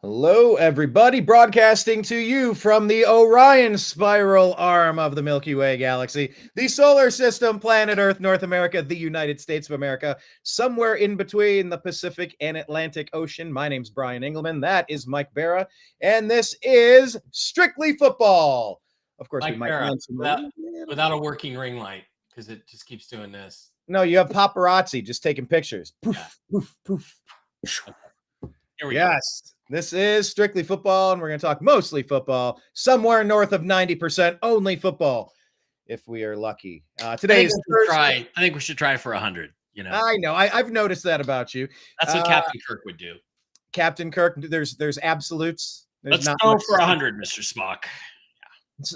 Hello, everybody, broadcasting to you from the Orion spiral arm of the Milky Way galaxy, the solar system, planet Earth, North America, the United States of America, somewhere in between the Pacific and Atlantic Ocean. My name's Brian Engelman. That is Mike Bara, and this is Strictly Football. Of course, Mike we might Bara, mention without a working ring light, because it just keeps doing this. No, you have paparazzi just taking pictures. Poof, Yeah. poof, poof. Okay. Here we Yes, this is Strictly Football, and we're going to talk mostly football, somewhere north of 90% only football, if we are lucky. Today is Thursday. I think we should try for 100. I know. I've noticed that about you. That's what Captain Kirk would do. Captain Kirk, there's absolutes. Let's go for 100, Mr. Spock. Yeah.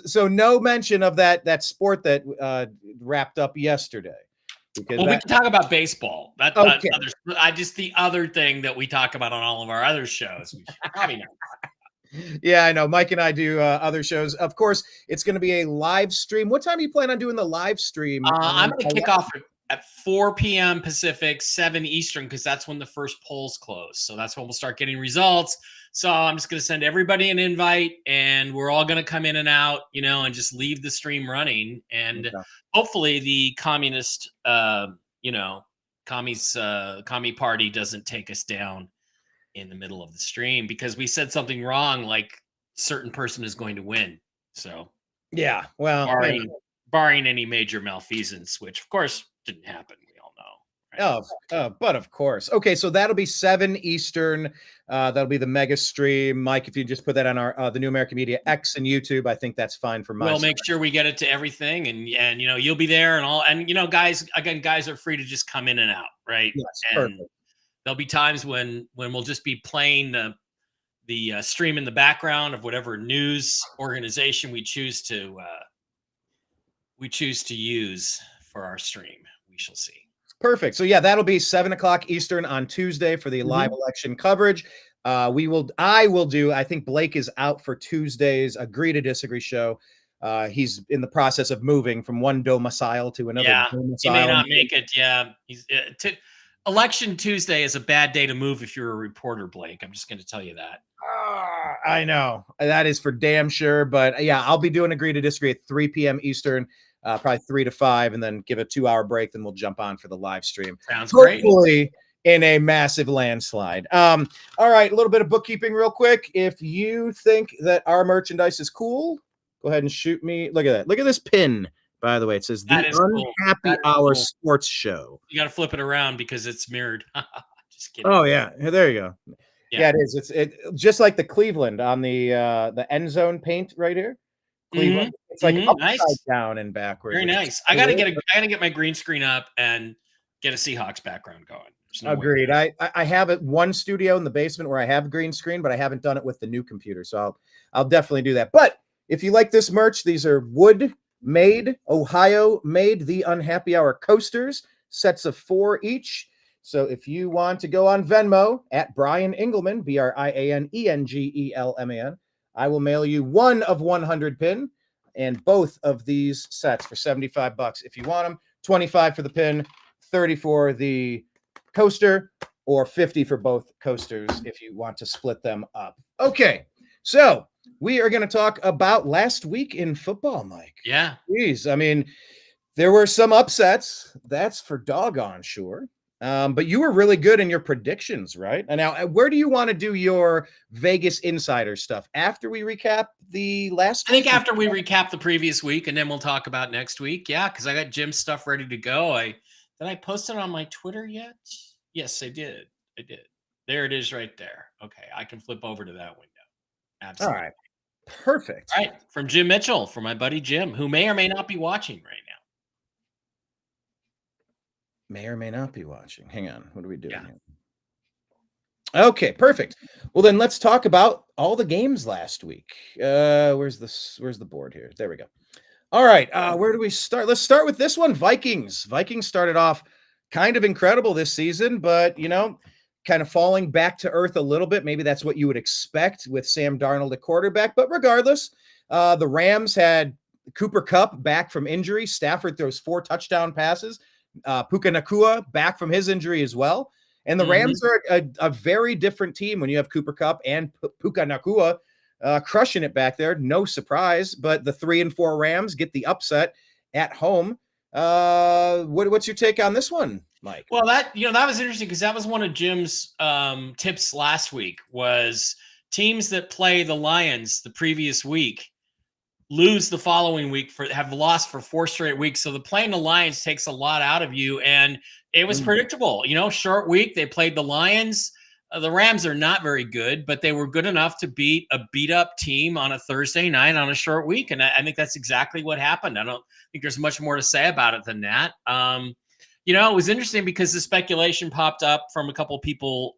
So no mention of that sport that wrapped up yesterday. We can talk about baseball. That's okay. The other thing that we talk about on all of our other shows. We should probably not. Yeah, I know. Mike and I do other shows. Of course, it's going to be a live stream. What time do you plan on doing the live stream? I'm going to kick off at 4 p.m. Pacific, 7 Eastern, because that's when the first polls close. So that's when we'll start getting results. So I'm just going to send everybody an invite, and we're all going to come in and out, and just leave the stream running. And hopefully the communist, commie party doesn't take us down in the middle of the stream because we said something wrong, like certain person is going to win. So yeah, well, barring any major malfeasance, which of course didn't happen. We all know. Right? But of course. Okay, so that'll be 7 Eastern. That'll be the mega stream. Mike, if you just put that on our the New American Media X and YouTube, I think that's fine for my We'll make sure we get it to everything, and you'll be there and all. And guys are free to just come in and out, right? Yes, and perfect. There'll be times when we'll just be playing the stream in the background of whatever news organization we choose to use for our stream. We shall see. Perfect. So yeah, that'll be 7 o'clock Eastern on Tuesday for the live election coverage. I will do. I think Blake is out for Tuesday's Agree to Disagree show. He's in the process of moving from one domicile to another. Yeah, he may not make it. Yeah, Election Tuesday is a bad day to move if you're a reporter, Blake. I'm just going to tell you that. I know. That is for damn sure. But yeah, I'll be doing Agree to Disagree at 3 p.m. Eastern, probably 3 to 5, and then give a 2-hour break. Then we'll jump on for the live stream. Sounds great. Hopefully in a massive landslide. All right, a little bit of bookkeeping real quick. If you think that our merchandise is cool, go ahead and shoot me. Look at that. Look at this pin. By the way, it says the Unhappy Hour Sports Show. You got to flip it around because it's mirrored. Just kidding. Oh yeah, there you go. Yeah, it is. It's just like the Cleveland on the end zone paint right here. Cleveland. It's like upside down and backwards. Very nice. I gotta get my green screen up and get a Seahawks background going. Agreed. I have one studio in the basement where I have green screen, but I haven't done it with the new computer. So I'll definitely do that. But if you like this merch, these are wood-made, Ohio-made, the Unhappy Hour coasters, sets of 4 each. So if you want to go on Venmo at Brian Engelman, BrianEngelman, I will mail you one of 100 pin and both of these sets for $75 if you want them. 25 for the pin, 30 for the coaster, or 50 for both coasters if you want to split them up. Okay, so we are going to talk about last week in football, Mike. Yeah. Jeez, I mean, there were some upsets. That's for doggone sure. But you were really good in your predictions, right? And now, where do you want to do your Vegas insider stuff? After we recap the last week? I think after we recap the previous week, and then we'll talk about next week. Yeah, because I got Jim's stuff ready to go. Did I post it on my Twitter yet? Yes, I did. There it is right there. Okay, I can flip over to that window. Absolutely. All right. Perfect. All right, from Jim Mitchell, from my buddy Jim, who may or may not be watching right now. May or may not be watching. Hang on. What are we doing here? Okay, perfect. Well, then let's talk about all the games last week. Where's the board here? There we go. All right. Where do we start? Let's start with this one. Vikings. Vikings started off kind of incredible this season, but kind of falling back to earth a little bit. Maybe that's what you would expect with Sam Darnold at quarterback. But regardless, the Rams had Cooper Kupp back from injury. Stafford throws 4 touchdown passes. Puka Nacua back from his injury as well. And the Rams are a very different team when you have Cooper Kupp and Puka Nacua crushing it back there. No surprise, but the 3-4 Rams get the upset at home. What's your take on this one, Mike? Well, that was interesting because that was one of Jim's tips last week was teams that play the Lions the previous week lose the following week have lost for 4 straight weeks. So the playing the Lions takes a lot out of you, and it was predictable. Short week. They played the Lions. The Rams are not very good, but they were good enough to beat a beat-up team on a Thursday night on a short week, and I think that's exactly what happened. I don't think there's much more to say about it than that. It was interesting because the speculation popped up from a couple of people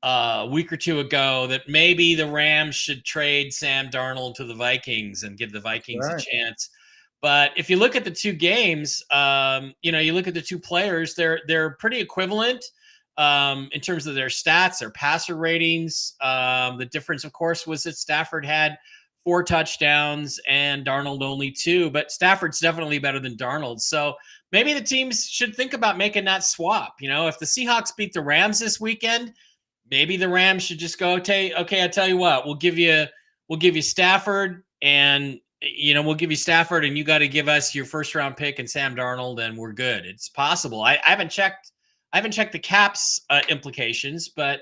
a week or two ago that maybe the Rams should trade Sam Darnold to the Vikings and give the Vikings a chance. But if you look at the two games, you look at the two players, they're pretty equivalent in terms of their stats, their passer ratings. The difference, of course, was that Stafford had 4 touchdowns and Darnold only 2, but Stafford's definitely better than Darnold. So maybe the teams should think about making that swap. If the Seahawks beat the Rams this weekend, maybe the Rams should just go, okay, I tell you what, we'll give you Stafford, and we'll give you Stafford, and you got to give us your first round pick and Sam Darnold, and we're good. It's possible. I haven't checked the caps implications, but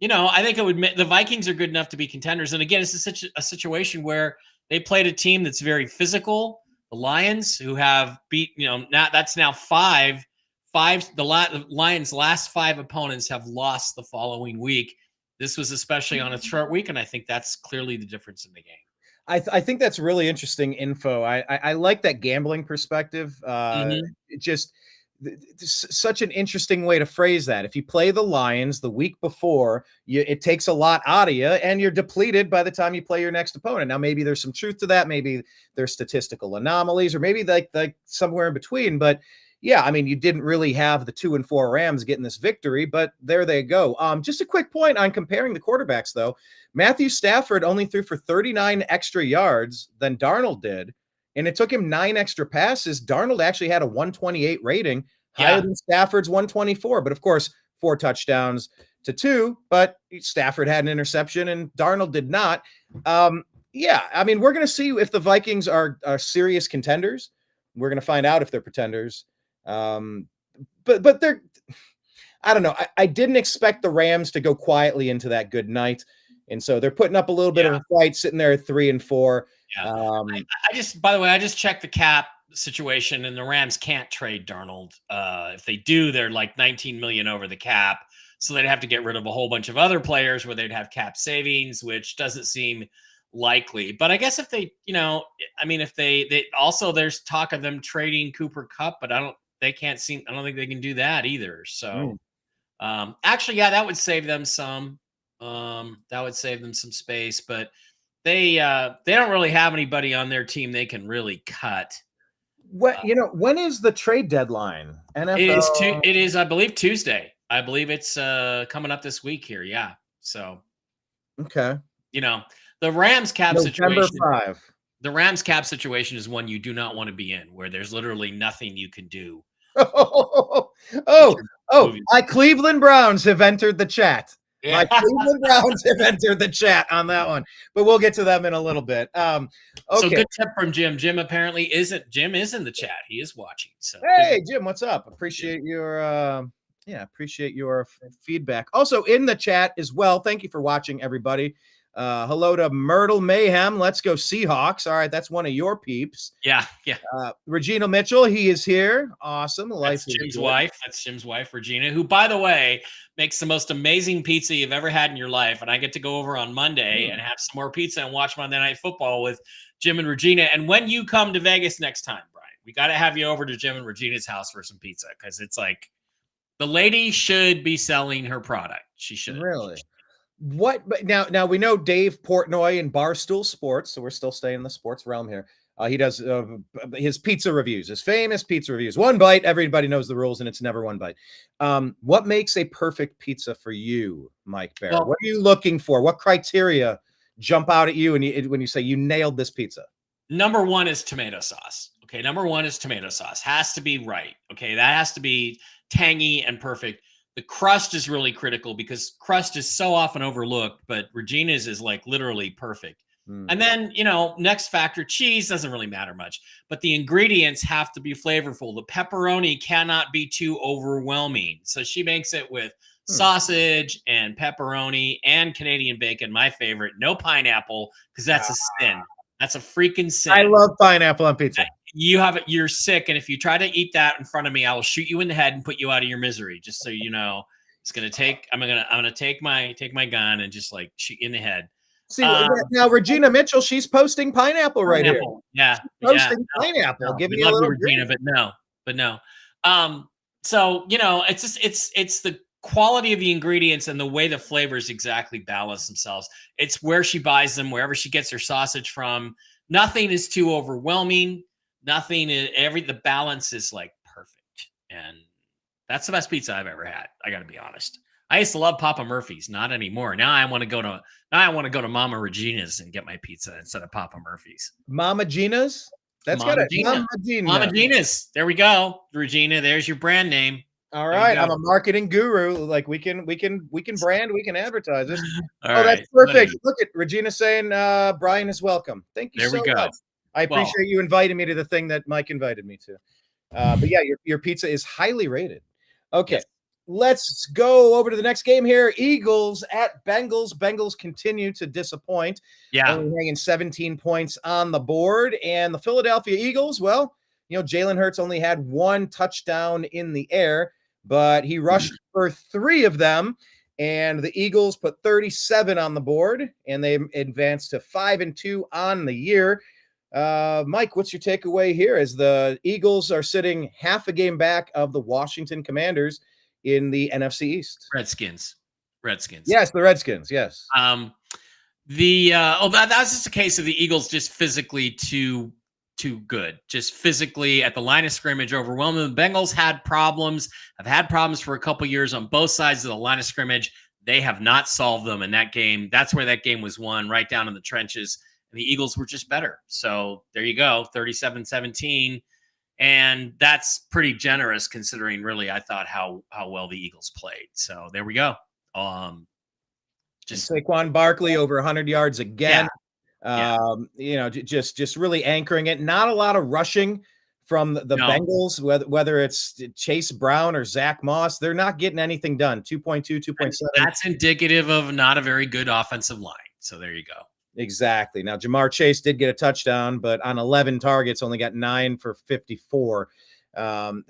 I think the Vikings are good enough to be contenders. And again, it's such a situation where they played a team that's very physical. The Lions, who have beat, that's now 5. The Lions' last 5 opponents have lost the following week. This was especially on a short week, and I think that's clearly the difference in the game. I think that's really interesting info. I like that gambling perspective. Just such an interesting way to phrase that. If you play the Lions the week before, it takes a lot out of you, and you're depleted by the time you play your next opponent. Now, maybe there's some truth to that. Maybe there's statistical anomalies, or maybe like somewhere in between. But yeah, I mean, you didn't really have the 2-4 Rams getting this victory, but there they go. Just a quick point on comparing the quarterbacks, though. Matthew Stafford only threw for 39 extra yards than Darnold did, and it took him 9 extra passes. Darnold actually had a 128 rating, higher than Stafford's 124. But of course, 4 touchdowns to 2. But Stafford had an interception, and Darnold did not. Yeah, I mean, we're going to see if the Vikings are serious contenders. We're going to find out if they're pretenders. But they're, I don't know. I didn't expect the Rams to go quietly into that good night. And so they're putting up a little bit of a fight, sitting there at 3-4. Yeah. By the way, I just checked the cap situation, and the Rams can't trade Darnold. If they do, they're like 19 million over the cap. So they'd have to get rid of a whole bunch of other players where they'd have cap savings, which doesn't seem likely. But I guess if they, if they also, there's talk of them trading Cooper Kupp, but I don't think they can do that either. So actually, that would save them some. That would save them some space, but they don't really have anybody on their team they can really cut. When is the trade deadline? NFL? It is, I believe, Tuesday. I believe it's coming up this week here. Yeah. So okay. The Rams cap November situation. 5. The Rams cap situation is one you do not want to be in, where there's literally nothing you can do. My Cleveland Browns have entered the chat. Yeah. My Cleveland Browns have entered the chat on that one, but we'll get to them in a little bit. Okay. So good tip from Jim. Jim apparently is in the chat. He is watching. So hey, Jim, what's up? Appreciate your feedback. Also in the chat as well. Thank you for watching, everybody. Hello to Myrtle Mayhem. Let's go Seahawks. All right, that's one of your peeps. Yeah. Regina Mitchell, he is here. Awesome. That's Jim's wife. That's Jim's wife, Regina, who, by the way, makes the most amazing pizza you've ever had in your life. And I get to go over on Monday and have some more pizza and watch Monday Night Football with Jim and Regina. And when you come to Vegas next time, Brian, we got to have you over to Jim and Regina's house for some pizza, because it's like the lady should be selling her product. She should. Really? What? But now we know Dave Portnoy and Barstool Sports, so we're still staying in the sports realm here. He does his pizza reviews, his famous pizza reviews. One bite, everybody knows the rules, and it's never one bite. What makes a perfect pizza for you, Mike Bara? Well, what are you looking for? What criteria jump out at you when you say you nailed this pizza? Number one is tomato sauce. Okay, number one is tomato sauce. Has to be right. Okay, that has to be tangy and perfect. The crust is really critical because crust is so often overlooked, but Regina's is like literally perfect. And then, next factor, cheese doesn't really matter much, but the ingredients have to be flavorful. The pepperoni cannot be too overwhelming. So she makes it with sausage and pepperoni and Canadian bacon, my favorite. No pineapple, because that's a sin. That's a freaking sin. I love pineapple on pizza. You're sick, and if you try to eat that in front of me, I will shoot you in the head and put you out of your misery. Just so you know, I'm gonna take my gun and just like shoot you in the head. See, now Regina Mitchell, she's posting pineapple right here. Yeah, posting pineapple. Give me a little Regina, but no. So it's the quality of the ingredients and the way the flavors exactly balance themselves. It's where she buys them, wherever she gets her sausage from. Nothing is too overwhelming. The balance is like perfect, and that's the best pizza I've ever had. I got to be honest. I used to love Papa Murphy's, not anymore. Now I want to go to Mama Regina's and get my pizza instead of Papa Murphy's. Mama Gina's? That's Mama got Gina. Mama Gina's. There we go. Regina, there's your brand name. All right. I'm a marketing guru. Like we can brand, we can advertise this. That's perfect. Look at Regina saying Brian is welcome. Thank you so much. I appreciate you inviting me to the thing that Mike invited me to. But yeah, your pizza is highly rated. Okay. Yes. Let's go over to the next game here. Eagles at Bengals. Bengals continue to disappoint. Yeah. Only hanging 17 points on the board. And the Philadelphia Eagles, well, Jalen Hurts only had one touchdown in the air, but he rushed for 3 of them. And the Eagles put 37 on the board, and they advanced to 5-2 on the year. Mike, what's your takeaway here as the Eagles are sitting half a game back of the Washington Commanders in the NFC East? Redskins. Yes, the Redskins. Yes. That's just a case of the Eagles just physically too good. Just physically at the line of scrimmage, overwhelming. The Bengals have had problems for a couple years on both sides of the line of scrimmage. They have not solved them in that game. That's where that game was won, right down in the trenches. And the Eagles were just better. So there you go, 37-17. And that's pretty generous considering really I thought how well the Eagles played. So there we go. Just Saquon Barkley over 100 yards again. Just really anchoring it. Not a lot of rushing from the Bengals, whether it's Chase Brown or Zach Moss. They're not getting anything done. 2.2, 2.7. That's indicative of not a very good offensive line. So there you go. Exactly. Now, Jamar Chase did get a touchdown, but on 11 targets, only got 9 for 54.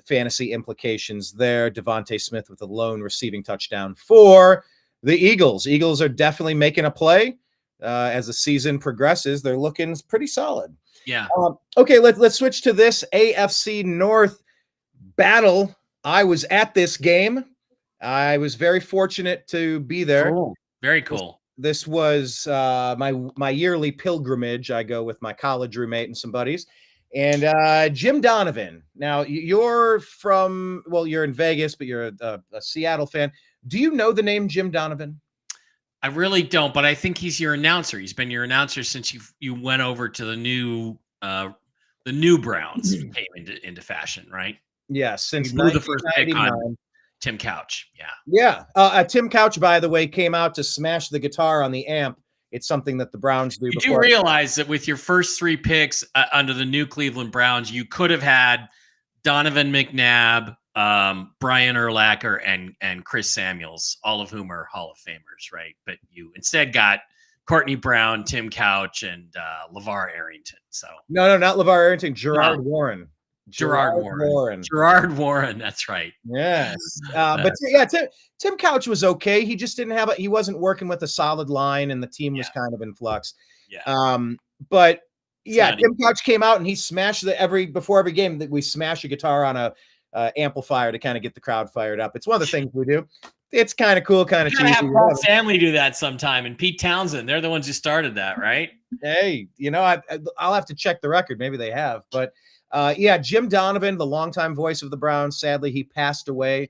Fantasy implications there. Devontae Smith with a lone receiving touchdown for the Eagles. Eagles are definitely making a play as the season progresses. They're looking pretty solid. Yeah. Okay, let's switch to this AFC North battle. I was at this game. I was very fortunate to be there. Oh, very cool. This was my yearly pilgrimage. I go with my college roommate and some buddies. And Jim Donovan. Now, you're in Vegas, but you're a Seattle fan. Do you know the name Jim Donovan? I really don't, but I think he's your announcer. He's been your announcer since you went over to the new Browns came into fashion, right? Yeah, since the first pick on Tim Couch. Yeah. Tim Couch, by the way, came out to smash the guitar on the amp. It's something that the Browns do. Did you realize that with your first 3 picks under the new Cleveland Browns, you could have had Donovan McNabb, Brian Urlacher, and Chris Samuels, all of whom are Hall of Famers, right? But you instead got Courtney Brown, Tim Couch, and LeVar Arrington. So no, not LeVar Arrington. Gerard Warren. Gerard Warren. That's right. Yes. But yeah, Tim Couch was okay. He just he wasn't working with a solid line, and the team was kind of in flux. Yeah. But yeah, Tim Couch came out and he smashed before every game that we smash a guitar on a amplifier to kind of get the crowd fired up. It's one of the things we do. It's kind of cool, kind of cheesy. Have Paul Stanley do that sometime, and Pete Townsend. They're the ones who started that, right? Hey, I'll have to check the record. Maybe they have, but. Jim Donovan, the longtime voice of the Browns, sadly, he passed away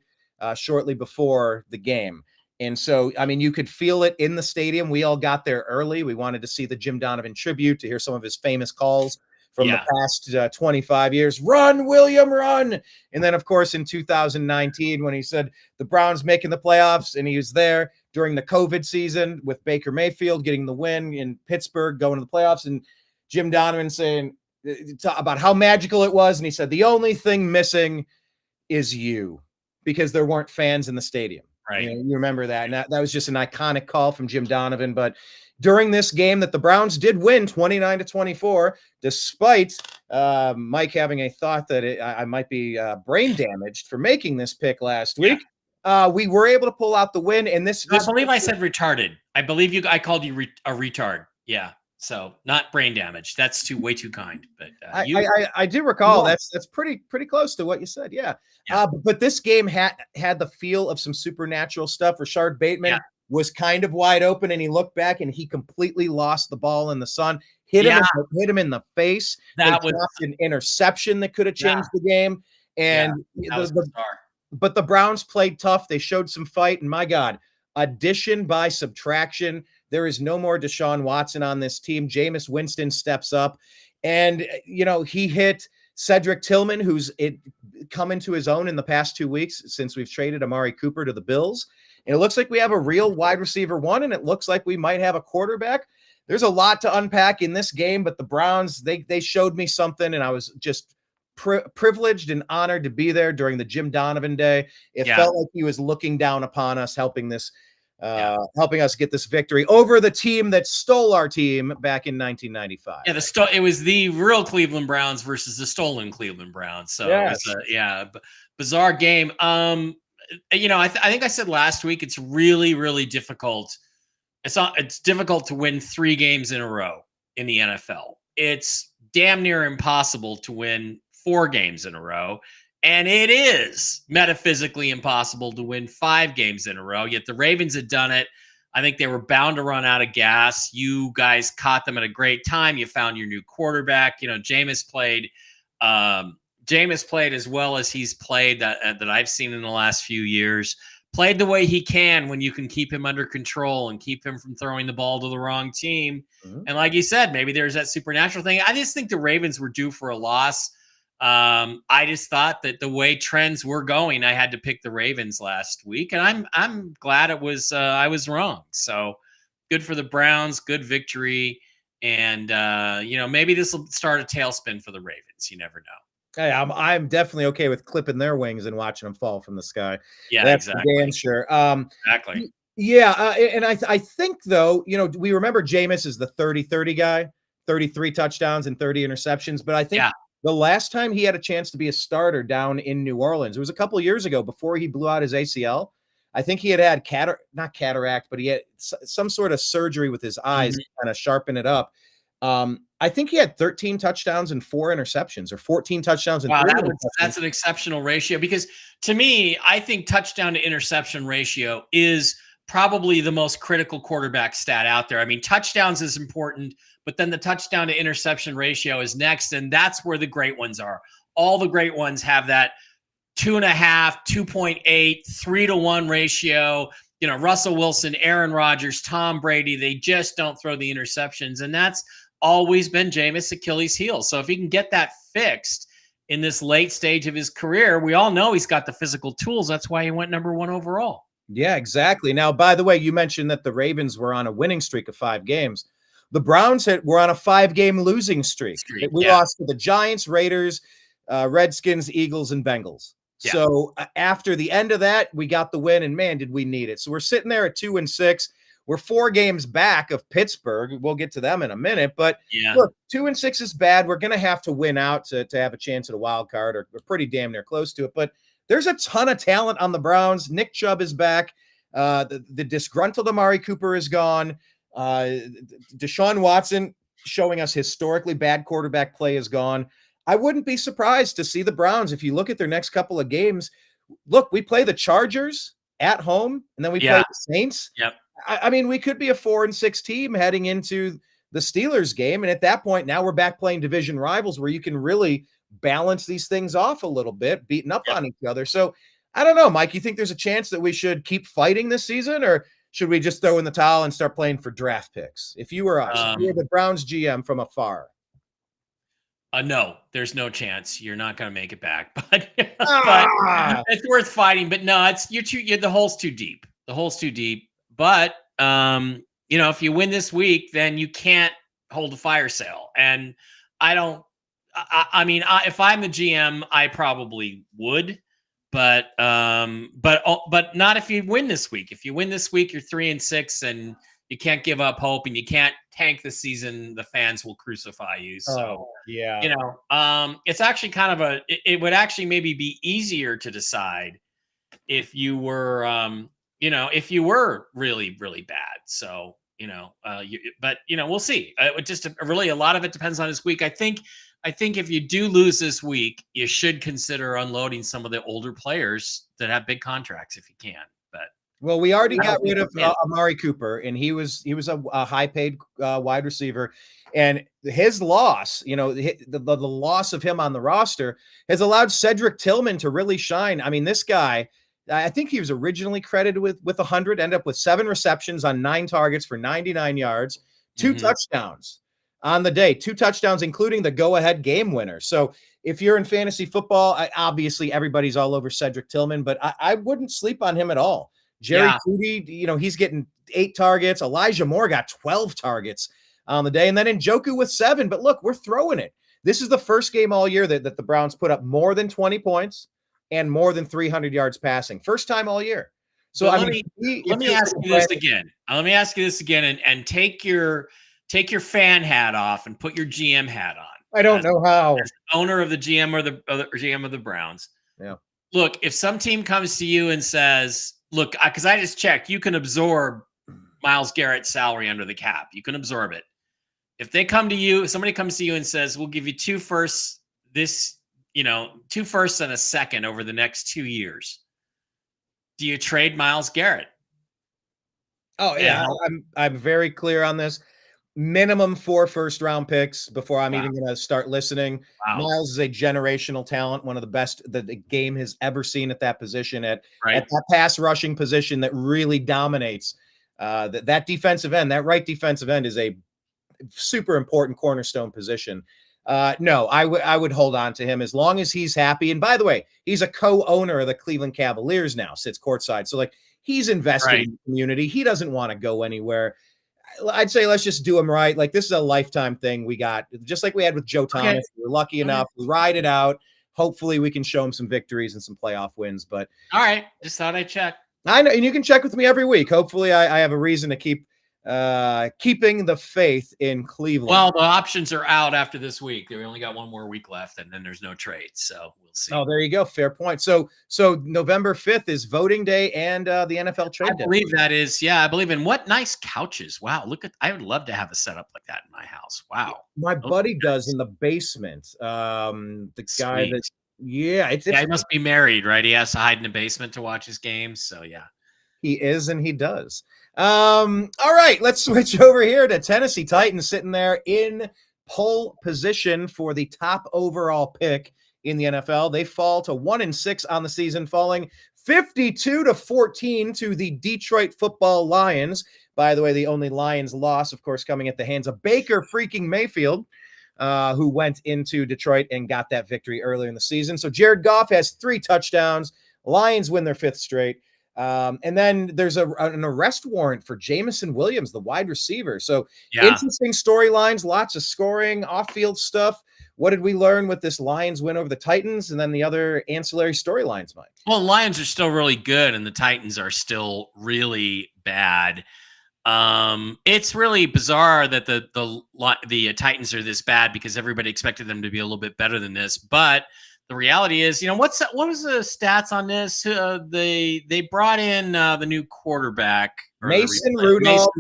shortly before the game. And so, you could feel it in the stadium. We all got there early. We wanted to see the Jim Donovan tribute, to hear some of his famous calls from the past 25 years. Run, William, run. And then, of course, in 2019, when he said the Browns making the playoffs, and he was there during the COVID season with Baker Mayfield getting the win in Pittsburgh, going to the playoffs, and Jim Donovan saying about how magical it was. And he said, the only thing missing is you, because there weren't fans in the stadium. Right. You remember that. And that was just an iconic call from Jim Donovan. But during this game that the Browns did win 29-24, despite Mike having a thought that I might be brain damaged for making this pick last week, we were able to pull out the win. And this, I believe I said retarded. I believe I called you a retard. Yeah. So not brain damage. That's way too kind. But I do recall that's pretty close to what you said. Yeah. But this game had the feel of some supernatural stuff. Rashard Bateman was kind of wide open, and he looked back and he completely lost the ball in the sun. Hit him in the face. That was an interception that could have changed the game. And but the Browns played tough. They showed some fight, and my God, addition by subtraction. There is no more Deshaun Watson on this team. Jameis Winston steps up, and he hit Cedric Tillman, who's come into his own in the past 2 weeks since we've traded Amari Cooper to the Bills. And it looks like we have a real wide receiver one, and it looks like we might have a quarterback. There's a lot to unpack in this game, but the Browns, they showed me something, and I was just privileged and honored to be there during the Jim Donovan day. It felt like he was looking down upon us, helping us get this victory over the team that stole our team back in 1995. Yeah, it was the real Cleveland Browns versus the stolen Cleveland Browns. So it was a bizarre game. I think I said last week it's really, really difficult. It's difficult to win 3 games in a row in the NFL. It's damn near impossible to win 4 games in a row. And it is metaphysically impossible to win 5 games in a row. Yet the Ravens had done it. I think they were bound to run out of gas. You guys caught them at a great time. You found your new quarterback. Jameis played. Jameis played as well as he's played that I've seen in the last few years. Played the way he can when you can keep him under control and keep him from throwing the ball to the wrong team. Mm-hmm. And like you said, maybe there's that supernatural thing. I just think the Ravens were due for a loss. I just thought that the way trends were going, I had to pick the Ravens last week, and I'm glad it was I was wrong. So good for the Browns, good victory, and maybe this will start a tailspin for the Ravens. You never know. Hey, I'm definitely okay with clipping their wings and watching them fall from the sky. Yeah, that's exactly. Damn sure. Exactly. Yeah, and I think though, we remember Jameis is the 30-30 guy, 33 touchdowns and 30 interceptions, but I think. Yeah. The last time he had a chance to be a starter down in New Orleans, it was a couple of years ago before he blew out his ACL. I think he had not cataract, but he had some sort of surgery with his eyes to kind of sharpen it up. I think he had 13 touchdowns and 4 interceptions, or 14 touchdowns and 3 interceptions. That's an exceptional ratio, because to me, I think touchdown to interception ratio is probably the most critical quarterback stat out there. I mean, touchdowns is important, but then the touchdown to interception ratio is next. And that's where the great ones are. All the great ones have that 2.5, 2.8, 3-to-1 ratio. Russell Wilson, Aaron Rodgers, Tom Brady, they just don't throw the interceptions. And that's always been Jameis' Achilles heel. So if he can get that fixed in this late stage of his career, we all know he's got the physical tools. That's why he went number 1 overall. Yeah, exactly. Now, by the way, you mentioned that the Ravens were on a winning streak of 5 games. The Browns were on a 5-game losing streak. We lost to the Giants, Raiders, Redskins, Eagles, and Bengals. Yeah. So after the end of that, we got the win, and man, did we need it. So we're sitting there at 2-6. We're 4 games back of Pittsburgh. We'll get to them in a minute. But look, 2-6 is bad. We're going to have to win out to have a chance at a wild card, or we're pretty damn near close to it. But there's a ton of talent on the Browns. Nick Chubb is back. The disgruntled Amari Cooper is gone. Deshaun Watson, showing us historically bad quarterback play, is gone. I wouldn't be surprised to see the Browns, if you look at their next couple of games. Look, we play the Chargers at home, and then we play the Saints. Yep. I mean, we could be a 4-6 team heading into the Steelers game. And at that point, now we're back playing division rivals where you can really balance these things off a little bit, beating up on each other. So I don't know, Mike, you think there's a chance that we should keep fighting this season, or should we just throw in the towel and start playing for draft picks? If you were us, if you were the Browns GM from afar. No, there's no chance. You're not going to make it back, but Ah! it's worth fighting. But no, the hole's too deep. The hole's too deep. But if you win this week, then you can't hold a fire sale. And I don't. I mean, if I'm the GM, I probably would, but not if you win this week. If you win this week, you're 3-6, and you can't give up hope, and you can't tank the season. The fans will crucify you. So yeah, it's actually kind of it would actually maybe be easier to decide if you were, if you were really, really bad. So, but we'll see. It would just really, a lot of it depends on this week. I think if you do lose this week, you should consider unloading some of the older players that have big contracts if you can. But well, we already got rid of Amari Cooper, and he was a high paid wide receiver, and his loss, the loss of him on the roster has allowed Cedric Tillman to really shine. I mean, this guy, I think he was originally credited with 100, ended up with 7 receptions on 9 targets for 99 yards, 2 touchdowns on the day, 2 touchdowns, including the go-ahead game winner. So if you're in fantasy football, obviously everybody's all over Cedric Tillman, but I wouldn't sleep on him at all. Jerry Jeudy, he's getting 8 targets. Elijah Moore got 12 targets on the day, and then Njoku with 7. But look, we're throwing it. This is the first game all year that the Browns put up more than 20 points and more than 300 yards passing. First time all year. So let me ask you this again. Let me ask you this again, and take your fan hat off and put your GM hat on. I don't know how. As owner of the GM or the GM of the Browns. Yeah. Look, if some team comes to you and says, look, because I just checked, you can absorb Myles Garrett's salary under the cap. You can absorb it. If they come to you, if somebody comes to you and says, we'll give you 2 firsts 2 firsts and a second over the next 2 years, do you trade Myles Garrett? Oh, yeah. I'm very clear on this. Minimum 4 first-round picks before I'm even going to start listening. Myles is a generational talent, one of the best that the game has ever seen at that position, at that pass rushing position that really dominates. That defensive end, that right defensive end, is a super important cornerstone position. No, I would hold on to him as long as he's happy. And by the way, he's a co-owner of the Cleveland Cavaliers now, sits courtside. So like, he's invested in the community. He doesn't want to go anywhere. I'd say let's just do him right. Like, this is a lifetime thing we got, just like we had with Joe Thomas. We were lucky enough. We ride it out. Hopefully we can show him some victories and some playoff wins. But all right, just thought I'd check. I know, and you can check with me every week. Hopefully I have a reason to keep keeping the faith in Cleveland. Well, the options are out after this week. We only got 1 more week left, and then there's no trades. So we'll see. Oh, there you go. Fair point. So November 5th is voting day and the NFL trade day. I believe that is. Yeah, I believe in. What nice couches. Wow. I would love to have a setup like that in my house. Wow. My buddy does in the basement. The guy that, he must be married, right? He has to hide in the basement to watch his games. So yeah. He is, and he does. All right, let's switch over here to Tennessee Titans, sitting there in pole position for the top overall pick in the NFL. They fall to 1-6 on the season, falling 52-14 to the Detroit Football Lions. By the way, the only Lions loss, of course, coming at the hands of Baker freaking Mayfield, who went into Detroit and got that victory earlier in the season. So Jared Goff has 3 touchdowns. Lions win their 5th straight. And then there's an arrest warrant for Jamison Williams, the wide receiver. So interesting storylines, lots of scoring, off-field stuff. What did we learn with this Lions win over the Titans, and then the other ancillary storylines, Mike? Well, Lions are still really good, and the Titans are still really bad. It's really bizarre that the Titans are this bad, because everybody expected them to be a little bit better than this, but the reality is, what was the stats on this? They brought in the new quarterback, Mason Rudolph.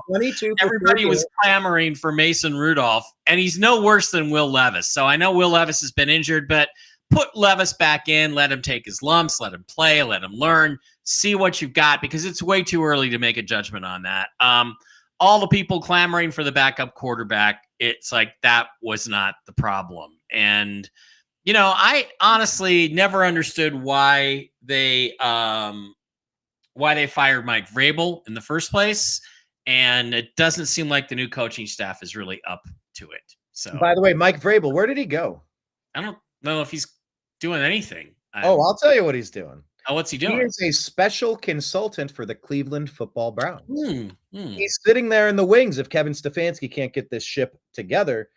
22. Everybody was clamoring for Mason Rudolph, and he's no worse than Will Levis. So I know Will Levis has been injured, but put Levis back in, let him take his lumps, let him play, let him learn, see what you've got, because it's way too early to make a judgment on that. All the people clamoring for the backup quarterback, it's like that was not the problem. And I honestly never understood why they fired Mike Vrabel in the first place, and it doesn't seem like the new coaching staff is really up to it. So, By the way, Mike Vrabel, where did he go? I don't know if he's doing anything. I'll tell you what he's doing. Oh, what's he He doing? is a special consultant for the Cleveland Football Browns. Hmm. He's sitting there in the wings if Kevin Stefanski can't get this ship together.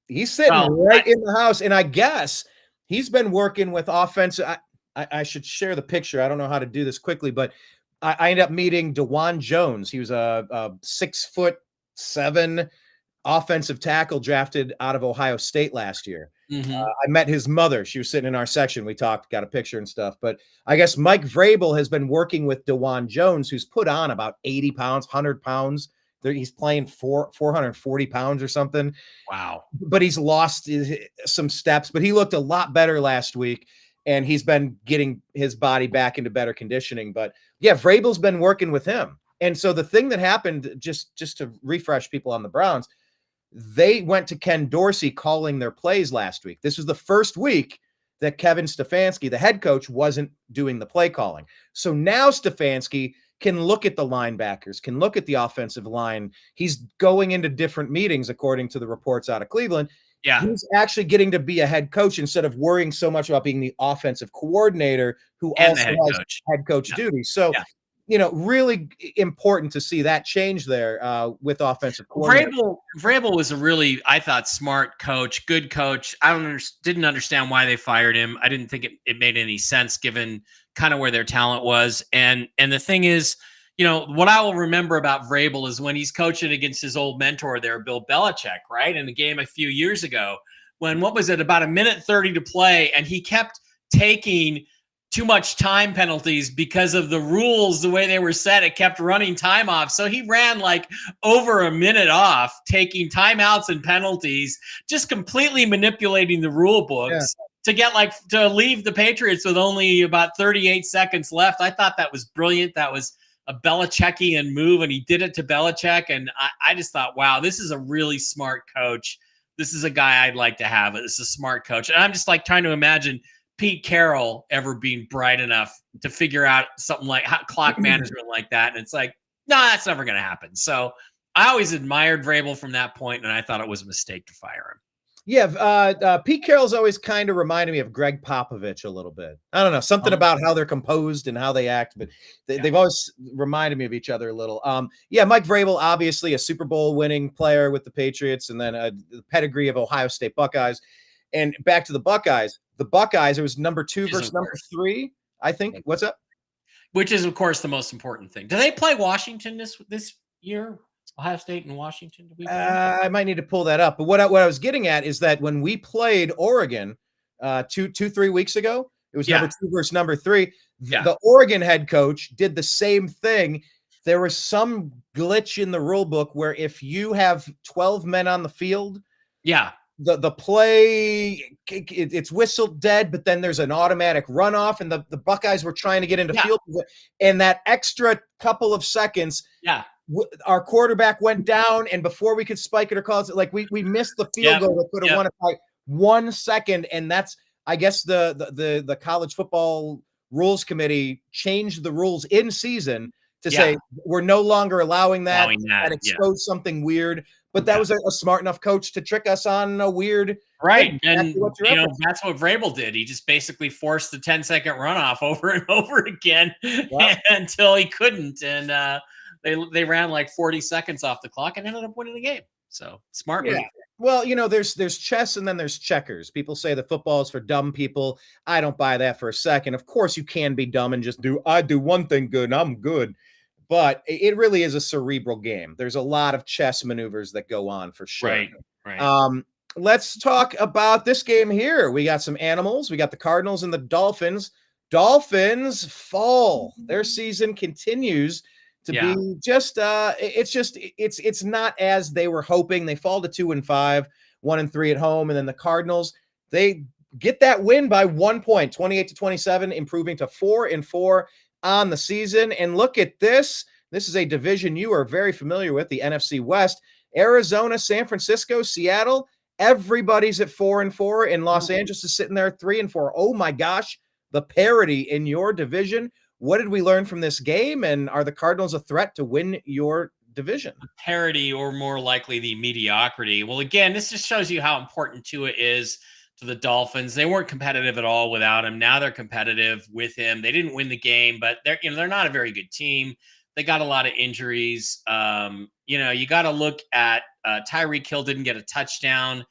He's sitting right in the house, and I guess he's been working with offensive. I should share the picture. I don't know how to do this quickly, but I ended up meeting DeJuan Jones. He was a 6'7" offensive tackle drafted out of Ohio State last year. I met his mother. She was sitting in our section. We talked, got a picture and stuff. But I guess Mike Vrabel has been working with DeJuan Jones, who's put on about 80 pounds, 100 pounds. He's playing 440 pounds or something. Wow. But he's lost some steps, but he looked a lot better last week, and he's been getting his body back into better conditioning. But yeah, Vrabel's been working with him. And so the thing that happened, just to refresh people on the Browns, they went to Ken Dorsey calling their plays last week. This was the first week that Kevin Stefanski, the head coach, wasn't doing the play calling. So now Stefanski can look at the linebackers, can look at the offensive line. He's going into different meetings, according to the reports out of Cleveland. Yeah. He's actually getting to be a head coach instead of worrying so much about being the offensive coordinator who also has head coach duties. So, really important to see that change there with offensive coordinator. Vrabel was a really, I thought, smart coach, good coach. I didn't understand why they fired him. I didn't think it made any sense given kind of where their talent was. And the thing is, what I will remember about Vrabel is when he's coaching against his old mentor there, Bill Belichick, right? In a game a few years ago when, what was it, about a minute 30 to play, and he kept taking too much time penalties because of the rules, the way they were set. It kept running time off. So he ran like over a minute off, taking timeouts and penalties, just completely manipulating the rule books to leave the Patriots with only about 38 seconds left. I thought that was brilliant. That was a Belichickian move, and he did it to Belichick. And I just thought, wow, this is a really smart coach. This is a guy I'd like to have. It's a smart coach. And I'm just like trying to imagine Pete Carroll ever being bright enough to figure out something like clock management like that. And it's like, no, that's never going to happen. So I always admired Vrabel from that point, and I thought it was a mistake to fire him. Yeah, Pete Carroll's always kind of reminded me of Greg Popovich a little bit. I don't know, something about how they're composed and how they act, but they've always reminded me of each other a little. Mike Vrabel, obviously a Super Bowl winning player with the Patriots, and then the pedigree of Ohio State Buckeyes. And back to the Buckeyes, it was number 2 versus number 3, I think. What's up? Which is, of course, the most important thing. Do they play Washington this year? Ohio State and Washington? I might need to pull that up. But what I was getting at is that when we played Oregon 3 weeks ago, it was number 2 versus number 3. The Oregon head coach did the same thing. There was some glitch in the rule book where if you have 12 men on the field, the play, it's whistled dead, but then there's an automatic runoff, and the Buckeyes were trying to get into field, and that extra couple of seconds, our quarterback went down, and before we could spike it or call it, like we missed the field goal that could have won it by 1 second, and that's, I guess, the college football rules committee changed the rules in season to say we're no longer allowing that. That exposed something weird. But that was a smart enough coach to trick us on a weird thing. And that's what Vrabel did. He just basically forced the 10-second runoff over and over again until he couldn't. And they ran like 40 seconds off the clock and ended up winning the game. So smart move. Well, there's chess and then there's checkers. People say that football is for dumb people. I don't buy that for a second. Of course, you can be dumb and just I do one thing good and I'm good. But it really is a cerebral game. There's a lot of chess maneuvers that go on for sure. Right. Let's talk about this game here. We got some animals. We got the Cardinals and the Dolphins. Dolphins fall. Their season continues to be just it's not as they were hoping. They fall to 2-5, 1-3 at home, and then the Cardinals, they get that win by 1 point, 28-27, improving to 4-4 on the season. And look at this. This is a division you are very familiar with, the NFC West. Arizona, San Francisco, Seattle, everybody's at 4-4, and Los Angeles is sitting there at 3-4. Oh my gosh, the parity in your division. What did we learn from this game? And are the Cardinals a threat to win your division. Parity, or more likely the mediocrity. Well, again, this just shows you how important Tua is to the Dolphins. They weren't competitive at all without him. Now they're competitive with him. They didn't win the game, but they're not a very good team. They got a lot of injuries. You got to look at Tyreek Hill didn't get a touchdown.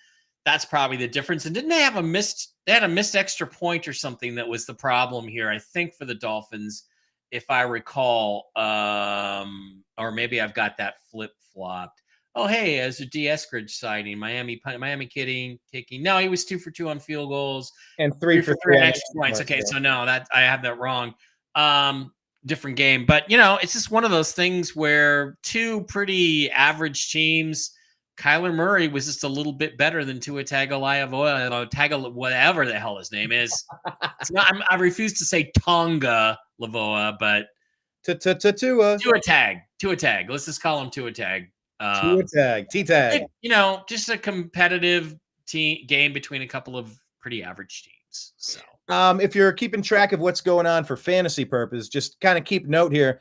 That's probably the difference. And didn't they have they had a missed extra point or something that was the problem here, I think, for the Dolphins, if I recall. Or maybe I've got that flip-flopped. Oh, hey, as a D. Eskridge sighting, Miami kicking. No, he was 2 for 2 on field goals and 3 for 3 on extra points. Okay, so no, that I have that wrong. Different game, but it's just one of those things where two pretty average teams. Kyler Murray was just a little bit better than Tua Tagovailoa, whatever the hell his name is. It's not. I refuse to say Tonga Lavoa, but Tua Tag. Let's just call him Tua Tag. T-Tag. Just a competitive game between a couple of pretty average teams. So, if you're keeping track of what's going on for fantasy purpose, just kind of keep note here.